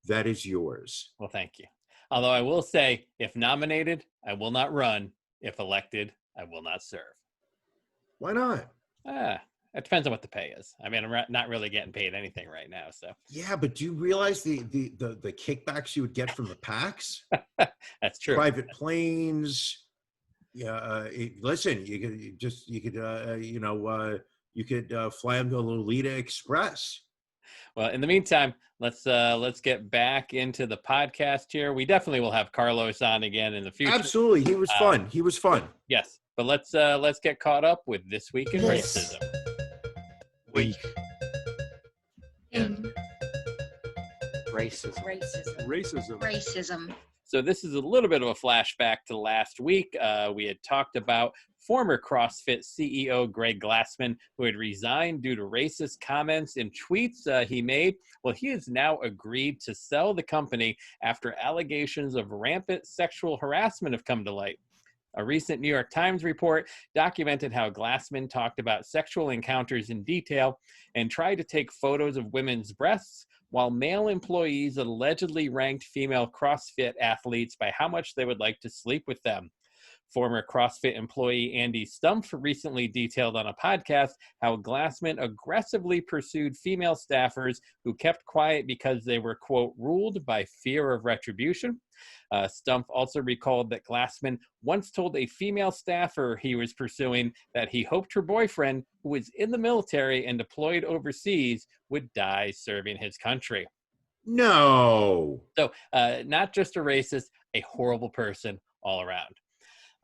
That is yours. Well, thank you. Although I will say, if nominated, I will not run. If elected, I will not serve. Why not? It depends on what the pay is. I mean, I'm not really getting paid anything right now, so. Yeah, but do you realize the kickbacks you would get from the PACs? That's true. Private planes. Yeah, listen, you could fly them to Lolita Express. Well, in the meantime, let's get back into the podcast here. We definitely will have Carlos on again in the future. Absolutely, he was fun. He was fun. Yes, but let's get caught up with This Week in Racism. Week In racism. racism. So this is a little bit of a flashback to last week. We had talked about former CrossFit CEO Greg Glassman, who had resigned due to racist comments and tweets he made. Well, he has now agreed to sell the company after allegations of rampant sexual harassment have come to light. A recent New York Times report documented how Glassman talked about sexual encounters in detail and tried to take photos of women's breasts, while male employees allegedly ranked female CrossFit athletes by how much they would like to sleep with them. Former CrossFit employee Andy Stumpf recently detailed on a podcast how Glassman aggressively pursued female staffers who kept quiet because they were, quote, ruled by fear of retribution. Stumpf also recalled that Glassman once told a female staffer he was pursuing that he hoped her boyfriend, who was in the military and deployed overseas, would die serving his country. No. So not just a racist, a horrible person all around.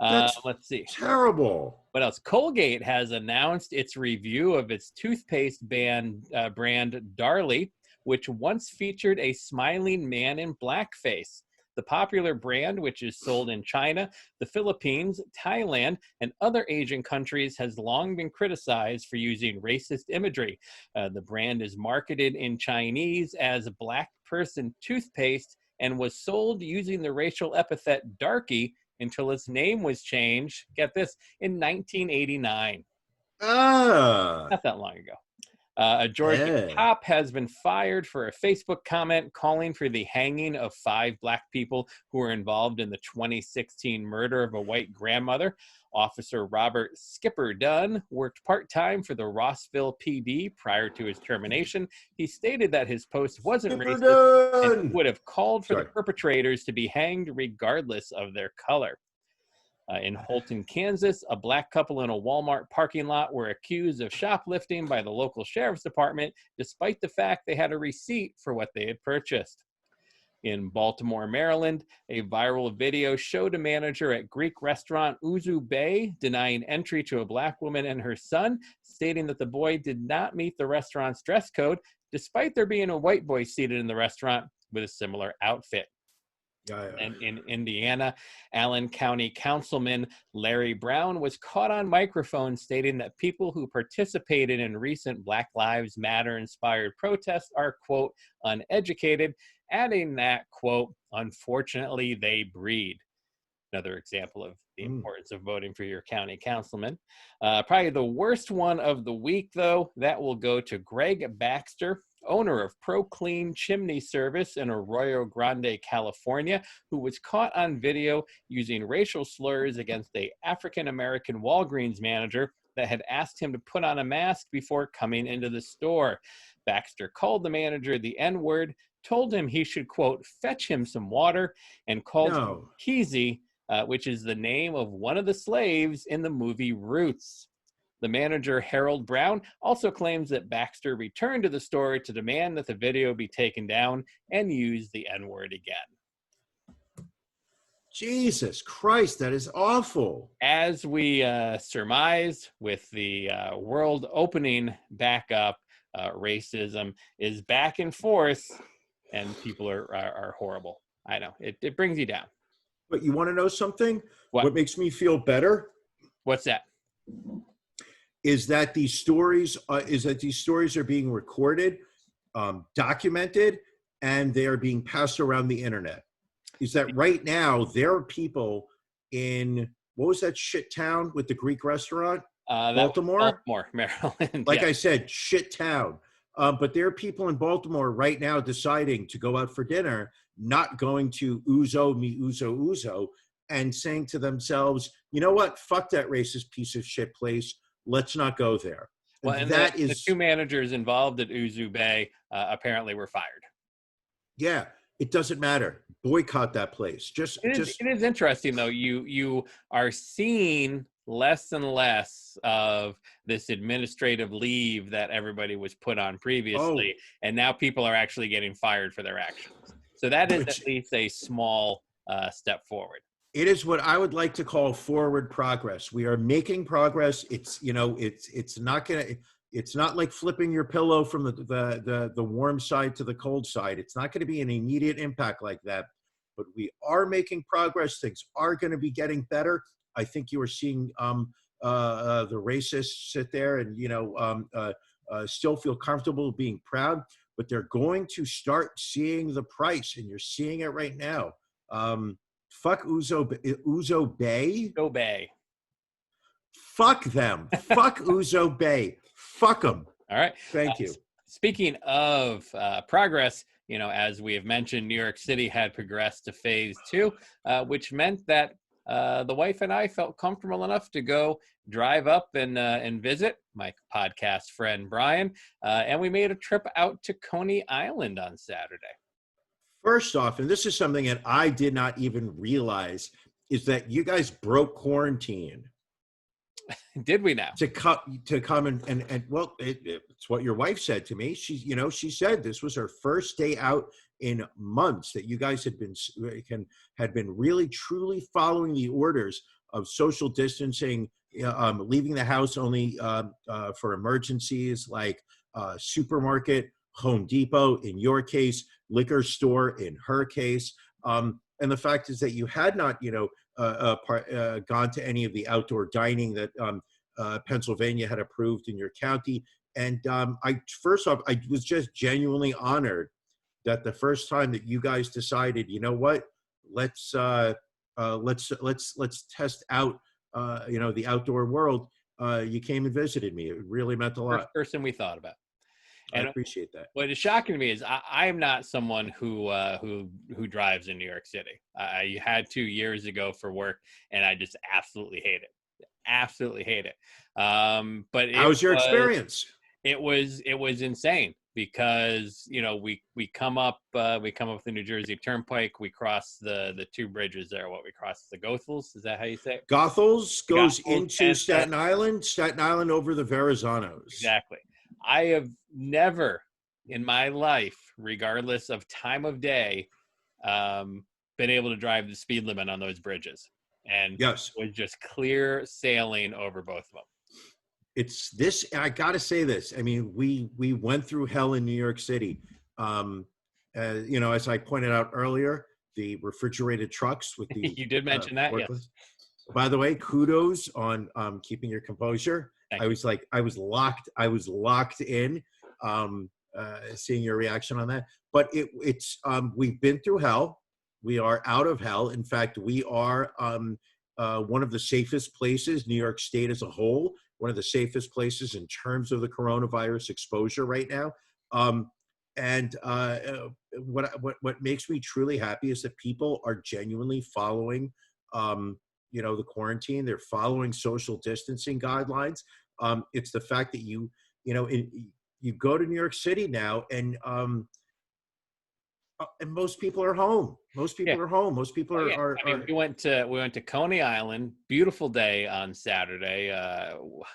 That's let's see. terrible. What else? Colgate has announced its review of its toothpaste brand Darlie, which once featured a smiling man in blackface. The popular brand, which is sold in China, the Philippines, Thailand, and other Asian countries, has long been criticized for using racist imagery. The brand is marketed in Chinese as black person toothpaste and was sold using the racial epithet darky until its name was changed, get this, in 1989. Not that long ago. A Georgia cop has been fired for a Facebook comment calling for the hanging of 5 black people who were involved in the 2016 murder of a white grandmother. Officer Robert Skipper Dunn worked part-time for the Rossville PD prior to his termination. He stated that his post wasn't racist and would have called for the perpetrators to be hanged regardless of their color. In Holton, Kansas, a black couple in a Walmart parking lot were accused of shoplifting by the local sheriff's department, despite the fact they had a receipt for what they had purchased. In Baltimore, Maryland, a viral video showed a manager at Greek restaurant Uzu Bay denying entry to a black woman and her son, stating that the boy did not meet the restaurant's dress code, despite there being a white boy seated in the restaurant with a similar outfit. And in Indiana, Allen County Councilman Larry Brown was caught on microphone stating that people who participated in recent Black Lives Matter inspired protests are, quote, uneducated, adding that, quote, unfortunately they breed. Another example of the importance of voting for your county councilman. Probably the worst one of the week, though, that will go to Greg Baxter, owner of Pro Clean Chimney Service in Arroyo Grande, California, who was caught on video using racial slurs against an African-American Walgreens manager that had asked him to put on a mask before coming into the store. Baxter called the manager the N-word, told him he should, quote, fetch him some water, and called him Keezy, which is the name of one of the slaves in the movie Roots. The manager, Harold Brown, also claims that Baxter returned to the store to demand that the video be taken down and use the N-word again. Jesus Christ, that is awful. As we surmised, with the world opening back up, racism is back in force, and people are horrible. I know, it brings you down. But you want to know something? What makes me feel better? What's that? Is that these stories are being recorded, documented, and they are being passed around the internet. is that right now there are people in, what was that shit town with the Greek restaurant? Baltimore? Baltimore, Maryland. Like Yeah. I said, shit town. But there are people in Baltimore right now deciding to go out for dinner, not going to Uzo mi Uzo Uzo, and saying to themselves, you know what? Fuck that racist piece of shit place. Let's not go there. Well, and that the is, two managers involved at Uzu Bay apparently were fired. yeah, it doesn't matter. Boycott that place. It is interesting though. You are seeing less and less of this administrative leave that everybody was put on previously, and now people are actually getting fired for their actions. So that is at least a small step forward. It is what I would like to call forward progress. We are making progress. It's, you know, it's not gonna, it's not like flipping your pillow from the warm side to the cold side. It's not going to be an immediate impact like that, but we are making progress. Things are going to be getting better. I think you are seeing the racists sit there and, you know, still feel comfortable being proud, but they're going to start seeing the price, and you're seeing it right now. Fuck Uzo Bay. Go Bay. Fuck them. Fuck Uzo Bay. Fuck them. All right. Thank you. Speaking of progress, you know, as we have mentioned, New York City had progressed to phase 2, which meant that the wife and I felt comfortable enough to go drive up and visit my podcast friend Brian, and we made a trip out to Coney Island on Saturday. First off, and this is something that I did not even realize, is that you guys broke quarantine. Did we now? To come and well, it's what your wife said to me. She, you know, she said this was her first day out in months, that you guys had been really truly following the orders of social distancing, leaving the house only for emergencies, like supermarket, Home Depot, in your case, liquor store, in her case. And the fact is that you had not, you know, gone to any of the outdoor dining that Pennsylvania had approved in your county. And first off, I was just genuinely honored that the first time that you guys decided, you know what, let's test out, you know, the outdoor world. You came and visited me. It really meant a lot. First person we thought about. And I appreciate that. What is shocking to me is I'm not someone who drives in New York City. I had to years ago for work, and I just absolutely hate it. Absolutely hate it. But how was your experience? It was insane because, you know, we come up the New Jersey Turnpike. We cross the two bridges there. We cross the Goethals. Is that how you say it? Goethals goes into Staten Island. Staten Island over the Verrazanos. Exactly. I have never in my life, regardless of time of day, been able to drive the speed limit on those bridges. And yes, it was just clear sailing over both of them. It's this, I got to say this. I mean, we went through hell in New York City. You know, as I pointed out earlier, the refrigerated trucks with the you did mention that, yes. By the way, kudos on keeping your composure. I was locked in, seeing your reaction on that. But it's we've been through hell. We are out of hell. In fact, we are one of the safest places, New York State as a whole, one of the safest places in terms of the coronavirus exposure right now. And what makes me truly happy is that people are genuinely following, you know, the quarantine. They're following social distancing guidelines. It's the fact that you know, you go to New York City now, and most people are home. Most people are home. Most people are. I mean, we went to Coney Island. Beautiful day on Saturday.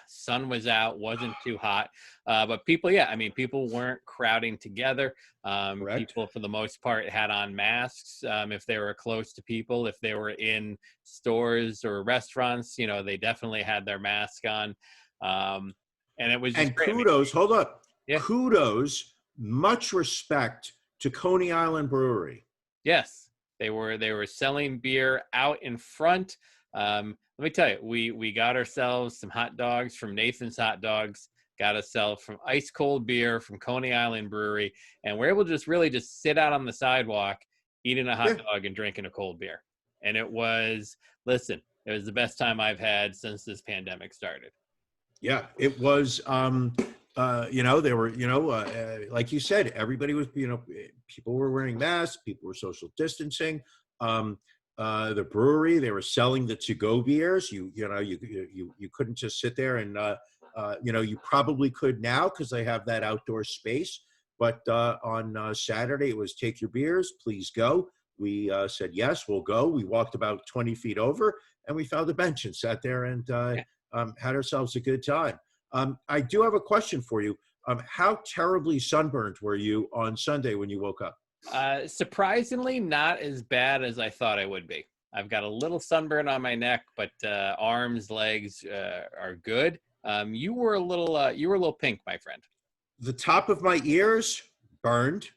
Sun was out. Wasn't too hot. But people, people weren't crowding together. People, for the most part, had on masks. If they were close to people, if they were in stores or restaurants, you know, they definitely had their mask on. And it was just and great. Kudos. Hold up. Yeah. Kudos. Much respect to Coney Island Brewery. Yes, they were selling beer out in front. Let me tell you, we got ourselves some hot dogs from Nathan's Hot Dogs, got ourselves from ice cold beer from Coney Island Brewery, and we're able to just sit out on the sidewalk eating a Yeah. hot dog and drinking a cold beer. And it was, listen, it was the best time I've had since this pandemic started. Yeah, it was. There were, like you said, everybody was, people were wearing masks, people were social distancing. The brewery, they were selling the to-go beers. You couldn't just sit there and, you probably could now because they have that outdoor space. But on Saturday, it was take your beers, please go. We said, yes, we'll go. We walked about 20 feet over and we found a bench and sat there and had ourselves a good time. I do have a question for you. How terribly sunburned were you on Sunday when you woke up? Surprisingly, not as bad as I thought I would be. I've got a little sunburn on my neck, but arms, legs are good. You were a little pink, my friend. The top of my ears burned,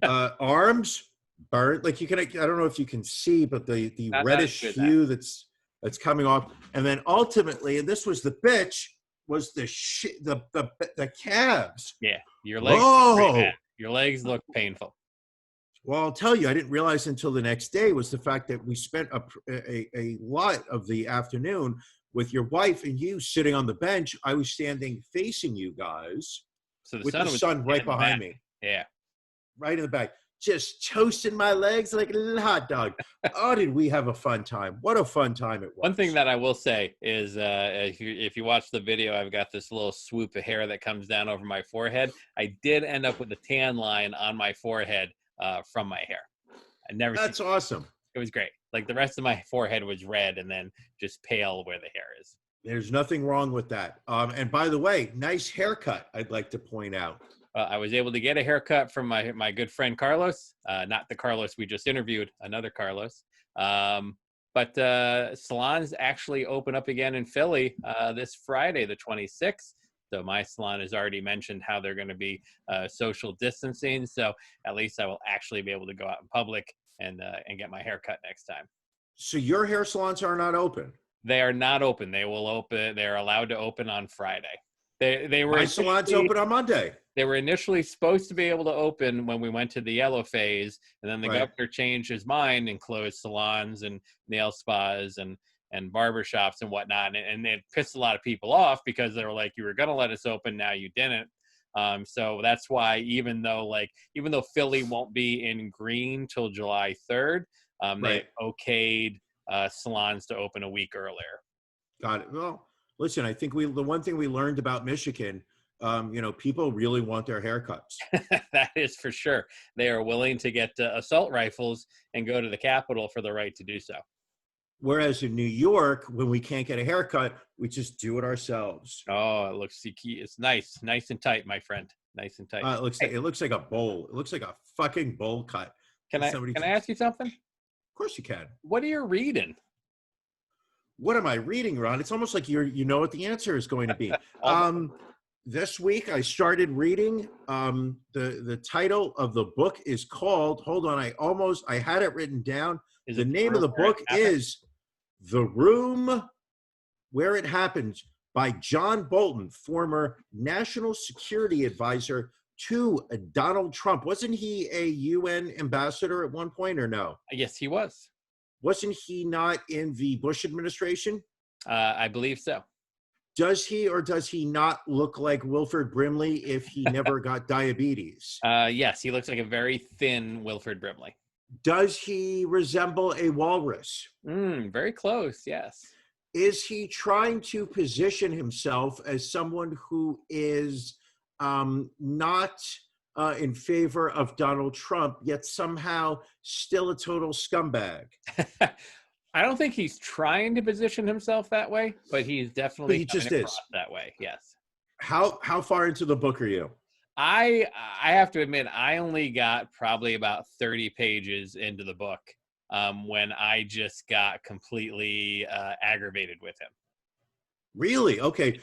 arms burned. Like I don't know if you can see, but the reddish hue that's coming off, and then ultimately, and this was the bitch, was the calves. Yeah, your legs. Your legs look painful. Well, I'll tell you, I didn't realize until the next day was the fact that we spent a lot of the afternoon with your wife and you sitting on the bench. I was standing facing you guys, so with the sun right behind me. Yeah, right in the back, just toasting my legs like a little hot dog. Oh, did we have a fun time? What a fun time it was. One thing that I will say is if you watch the video, I've got this little swoop of hair that comes down over my forehead. I did end up with a tan line on my forehead from my hair. That's awesome. It was great. Like the rest of my forehead was red and then just pale where the hair is. There's nothing wrong with that. And by the way, nice haircut, I'd like to point out. I was able to get a haircut from my good friend Carlos, not the Carlos we just interviewed, another Carlos. But salons actually open up again in Philly this Friday, the 26th. So my salon has already mentioned how they're going to be social distancing. So at least I will actually be able to go out in public and get my haircut next time. So your hair salons are not open? They are not open. They will open. They're allowed to open on Friday. They were my salon's open on Monday. They were initially supposed to be able to open when we went to the yellow phase, and then the governor changed his mind and closed salons and nail spas and barbershops and whatnot. And it pissed a lot of people off because they were like, you were going to let us open, now you didn't. So that's why even though Philly won't be in green till July 3rd, they okayed salons to open a week earlier. Got it. Well, listen, I think the one thing we learned about Michigan, people really want their haircuts. That is for sure. They are willing to get assault rifles and go to the Capitol for the right to do so. Whereas in New York, when we can't get a haircut, we just do it ourselves. Oh, it's nice and tight, my friend. Nice and tight. It looks like a bowl. It looks like a fucking bowl cut. Can I ask you something? Of course you can. What are you reading? What am I reading, Ron? It's almost like you know what the answer is going to be. This week I started reading. The title of the book is called, hold on, I had it written down. The name of the book is The Room Where It Happens by John Bolton, former National Security Advisor to Donald Trump. Wasn't he a UN ambassador at one point or no? Yes, he was. Wasn't he not in the Bush administration? I believe so. Does he or does he not look like Wilford Brimley if he never got diabetes? Yes, he looks like a very thin Wilford Brimley. Does he resemble a walrus? Very close, yes. Is he trying to position himself as someone who is not in favor of Donald Trump, yet somehow still a total scumbag? I don't think he's trying to position himself that way, but he's definitely coming across that way. Yes. How far into the book are you? I have to admit, I only got probably about 30 pages into the book when I just got completely aggravated with him. Really? Okay.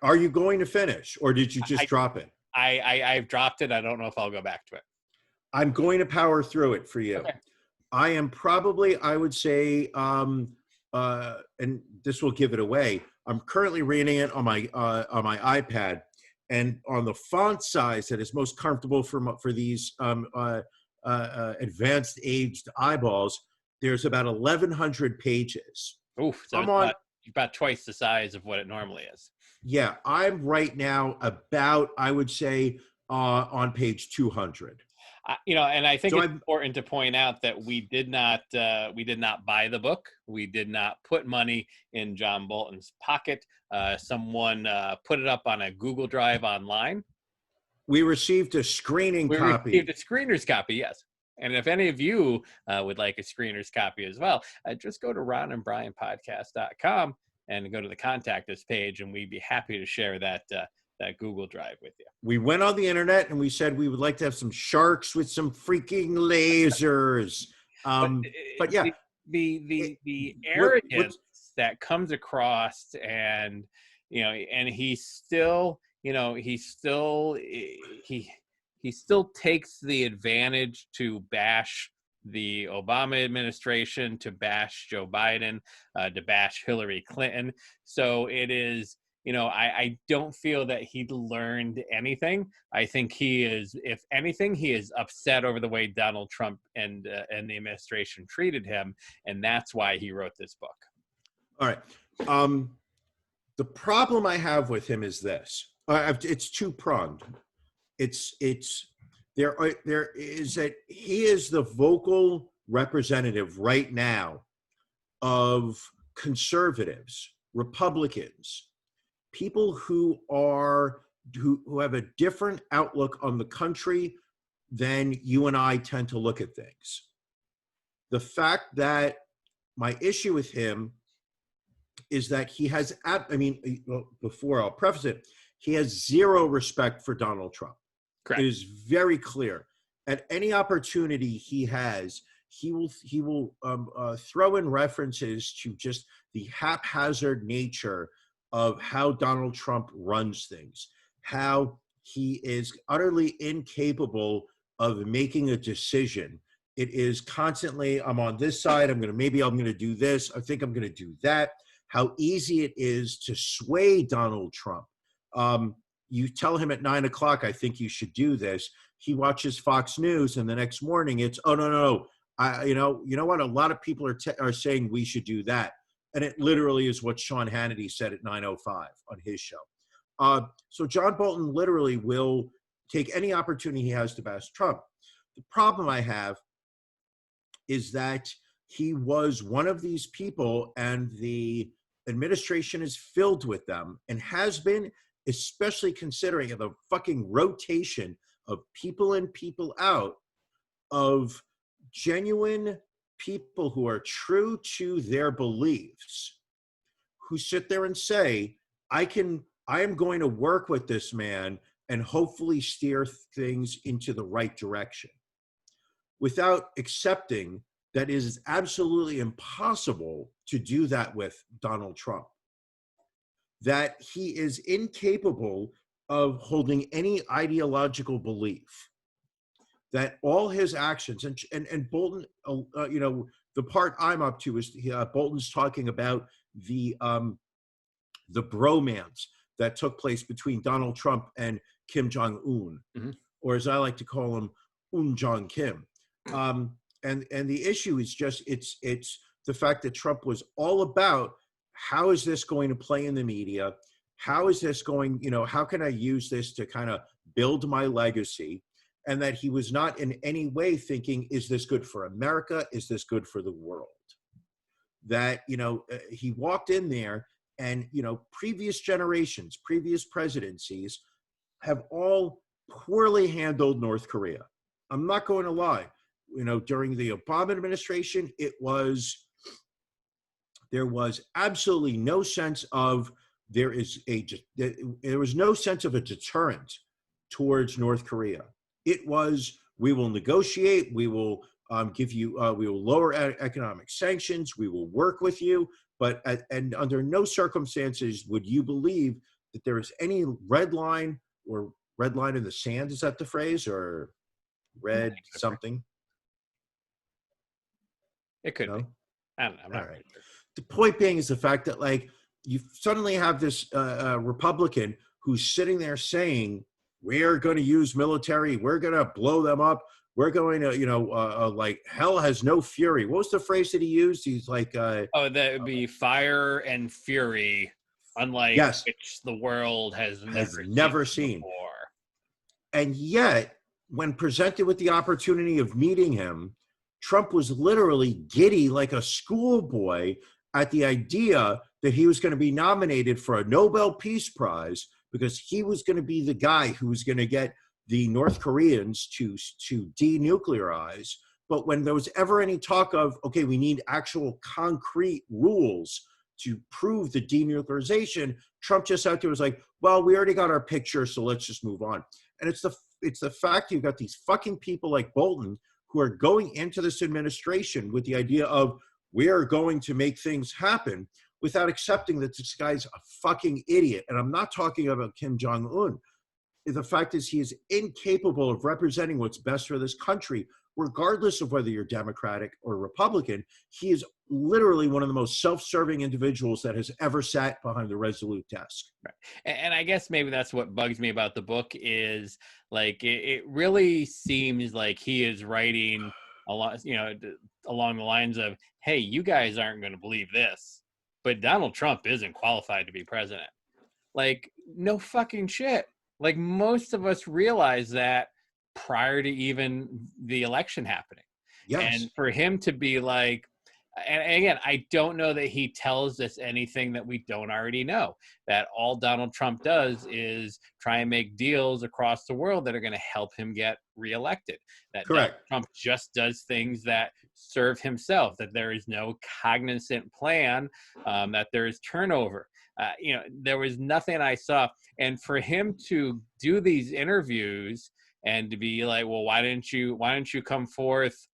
Are you going to finish, or did you just drop it? I've dropped it. I don't know if I'll go back to it. I'm going to power through it for you. Okay. I am probably, I would say, and this will give it away, I'm currently reading it on my iPad, and on the font size that is most comfortable for these advanced aged eyeballs, there's about 1,100 pages. Oof. So I'm it's on, about twice the size of what it normally is. yeah, I'm right now about, I would say, on page 200. And I think So it's important to point out that we did not buy the book. We did not put money in John Bolton's pocket. Someone put it up on a Google Drive online. We received a screening copy. We received a screener's copy, yes. And if any of you would like a screener's copy as well, just go to ronandbrianpodcast.com and go to the contact us page, and we'd be happy to share that Google Drive with you. We went on the internet and we said we would like to have some sharks with some freaking lasers. But yeah, the arrogance that comes across, and and he still takes the advantage to bash the Obama administration, to bash Joe Biden, to bash Hillary Clinton. So it is, I don't feel that he learned anything. I think he is, if anything, he is upset over the way Donald Trump and the administration treated him, and that's why he wrote this book. All right. The problem I have with him is this. It's two-pronged. There is that he is the vocal representative right now of conservatives, Republicans, people who have a different outlook on the country than you and I tend to look at things. The fact that my issue with him is that he has, before I'll preface it, he has zero respect for Donald Trump. Correct. It is very clear. At any opportunity he has, he will throw in references to just the haphazard nature of how Donald Trump runs things, how he is utterly incapable of making a decision. It is constantly, I'm on this side, I'm going to do this, I think I'm going to do that. How easy it is to sway Donald Trump. You tell him at 9 o'clock, I think you should do this. He watches Fox News, and the next morning it's, oh, no. You know what? A lot of people are saying we should do that. And it literally is what Sean Hannity said at 9:05 on his show. So John Bolton literally will take any opportunity he has to bash Trump. The problem I have is that he was one of these people, and the administration is filled with them, and has been, especially considering the fucking rotation of people in, people out, of genuine people who are true to their beliefs, who sit there and say, I am going to work with this man and hopefully steer things into the right direction, without accepting that it is absolutely impossible to do that with Donald Trump. That he is incapable of holding any ideological belief. That all his actions, and Bolton, the part I'm up to is Bolton's talking about the bromance that took place between Donald Trump and Kim Jong-un, mm-hmm. or as I like to call him, Jong Kim. And the issue is just, it's the fact that Trump was all about, how is this going to play in the media? How is this going, how can I use this to kind of build my legacy? And that he was not in any way thinking, is this good for America? Is this good for the world? That, he walked in there, and, previous generations, previous presidencies have all poorly handled North Korea. I'm not going to lie. During the Obama administration, there was absolutely no sense of, there was no sense of a deterrent towards North Korea. It was, we will negotiate, we will give you, we will lower economic sanctions, we will work with you, and under no circumstances would you believe that there is any red line in the sand, is that the phrase, or red something? It could be. I don't know. I'm not right. The point being is the fact that, you suddenly have this Republican who's sitting there saying, we're going to use military, we're going to blow them up, we're going to, like hell has no fury. What was the phrase that he used? He's like, that would be fire and fury, unlike yes, which the world has never seen before. And yet, when presented with the opportunity of meeting him, Trump was literally giddy like a schoolboy at the idea that he was going to be nominated for a Nobel Peace Prize because he was going to be the guy who was going to get the North Koreans to denuclearize. But when there was ever any talk of, okay, we need actual concrete rules to prove the denuclearization, Trump just out there was like, well, we already got our picture, so let's just move on. And it's the fact you've got these fucking people like Bolton who are going into this administration with the idea of we are going to make things happen without accepting that this guy's a fucking idiot. And I'm not talking about Kim Jong-un. The fact is he is incapable of representing what's best for this country, regardless of whether you're Democratic or Republican. He is literally one of the most self-serving individuals that has ever sat behind the Resolute desk. Right. And I guess maybe that's what bugs me about the book is like, it really seems like he is writing along the lines of, hey, you guys aren't going to believe this, but Donald Trump isn't qualified to be president. Like, no fucking shit. Like, most of us realize that prior to even the election happening. Yes. And for him to be like, and again, I don't know that he tells us anything that we don't already know, that all Donald Trump does is try and make deals across the world that are going to help him get reelected. That Correct. Donald Trump just does things that serve himself, that there is no cognizant plan, that there is turnover. There was nothing I saw. And for him to do these interviews and to be like, well, why didn't you come forth,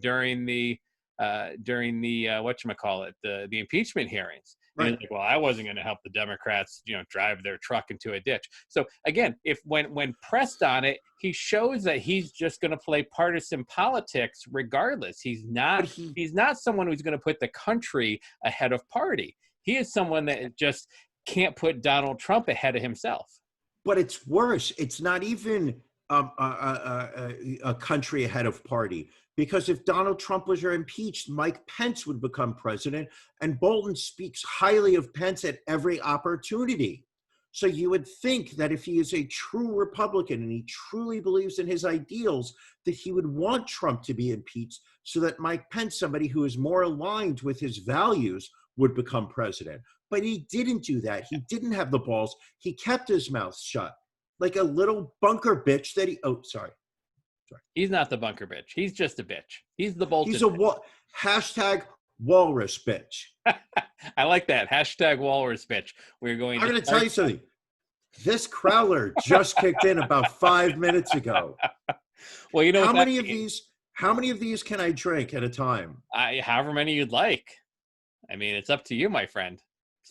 during the whatchamacallit, the impeachment hearings? Right. Like, well, I wasn't going to help the Democrats, drive their truck into a ditch. So again, if when pressed on it, he shows that he's just going to play partisan politics regardless. He's not someone who's going to put the country ahead of party. He is someone that just can't put Donald Trump ahead of himself. But it's worse. It's not even a country ahead of party. Because if Donald Trump was impeached, Mike Pence would become president, and Bolton speaks highly of Pence at every opportunity. So you would think that if he is a true Republican and he truly believes in his ideals, that he would want Trump to be impeached so that Mike Pence, somebody who is more aligned with his values, would become president. But he didn't do that. He didn't have the balls. He kept his mouth shut like a little bunker bitch that he, sorry. He's not the bunker bitch. He's just a bitch. He's the Bolton. He's hashtag walrus bitch. I like that. Hashtag walrus bitch. I'm going to tell you something. This crowler just kicked in about 5 minutes ago. Well, how many of these can I drink at a time? However many you'd like. I mean, it's up to you, my friend.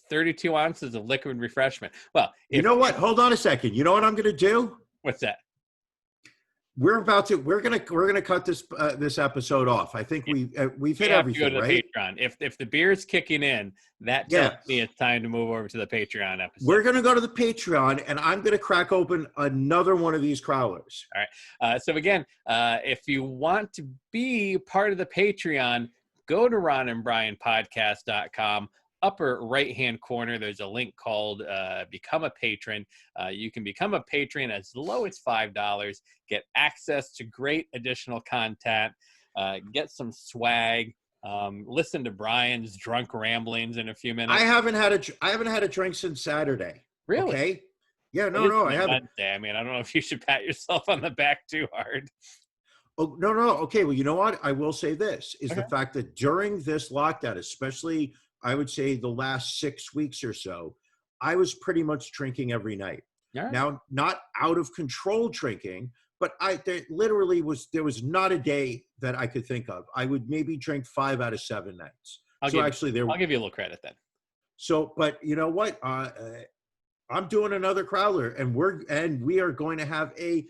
32 ounces of liquid refreshment. Well, you know what? Hold on a second. You know what I'm going to do? What's that? We're gonna cut this episode off. I think we've hit everything, to go to right? The Patreon. If the beer's kicking in, that tells me it's time to move over to the Patreon episode. We're gonna go to the Patreon, and I'm gonna crack open another one of these crowlers. All right. So again, if you want to be part of the Patreon, go to ronandbrianpodcast.com. Upper right-hand corner, there's a link called Become a Patron. You can become a patron as low as $5, get access to great additional content, get some swag, listen to Brian's drunk ramblings in a few minutes. I haven't had a drink since Saturday. Really? Okay. Yeah, no, I haven't. Wednesday. I mean, I don't know if you should pat yourself on the back too hard. Oh, no. Okay, well, you know what? I will say this, is the fact that during this lockdown, especially I would say the last 6 weeks or so, I was pretty much drinking every night. Right. Now, not out of control drinking, but there was not a day that I could think of. I would maybe drink 5 out of 7 nights. I'll give you a little credit then. So, but you know what? I'm doing another crowler, and we are going to have a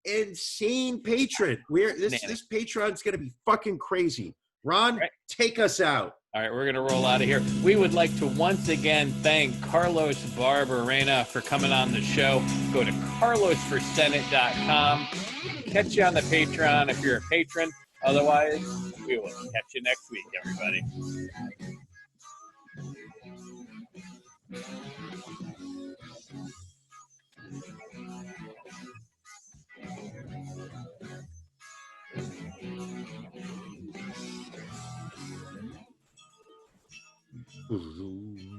insane patron. This Patreon's going to be fucking crazy. Ron, take us out. All right, we're going to roll out of here. We would like to once again thank Carlos Barberena for coming on the show. Go to carlosforsenate.com. catch you on the Patreon if you're a patron. Otherwise, we will catch you next week, everybody. Ooh.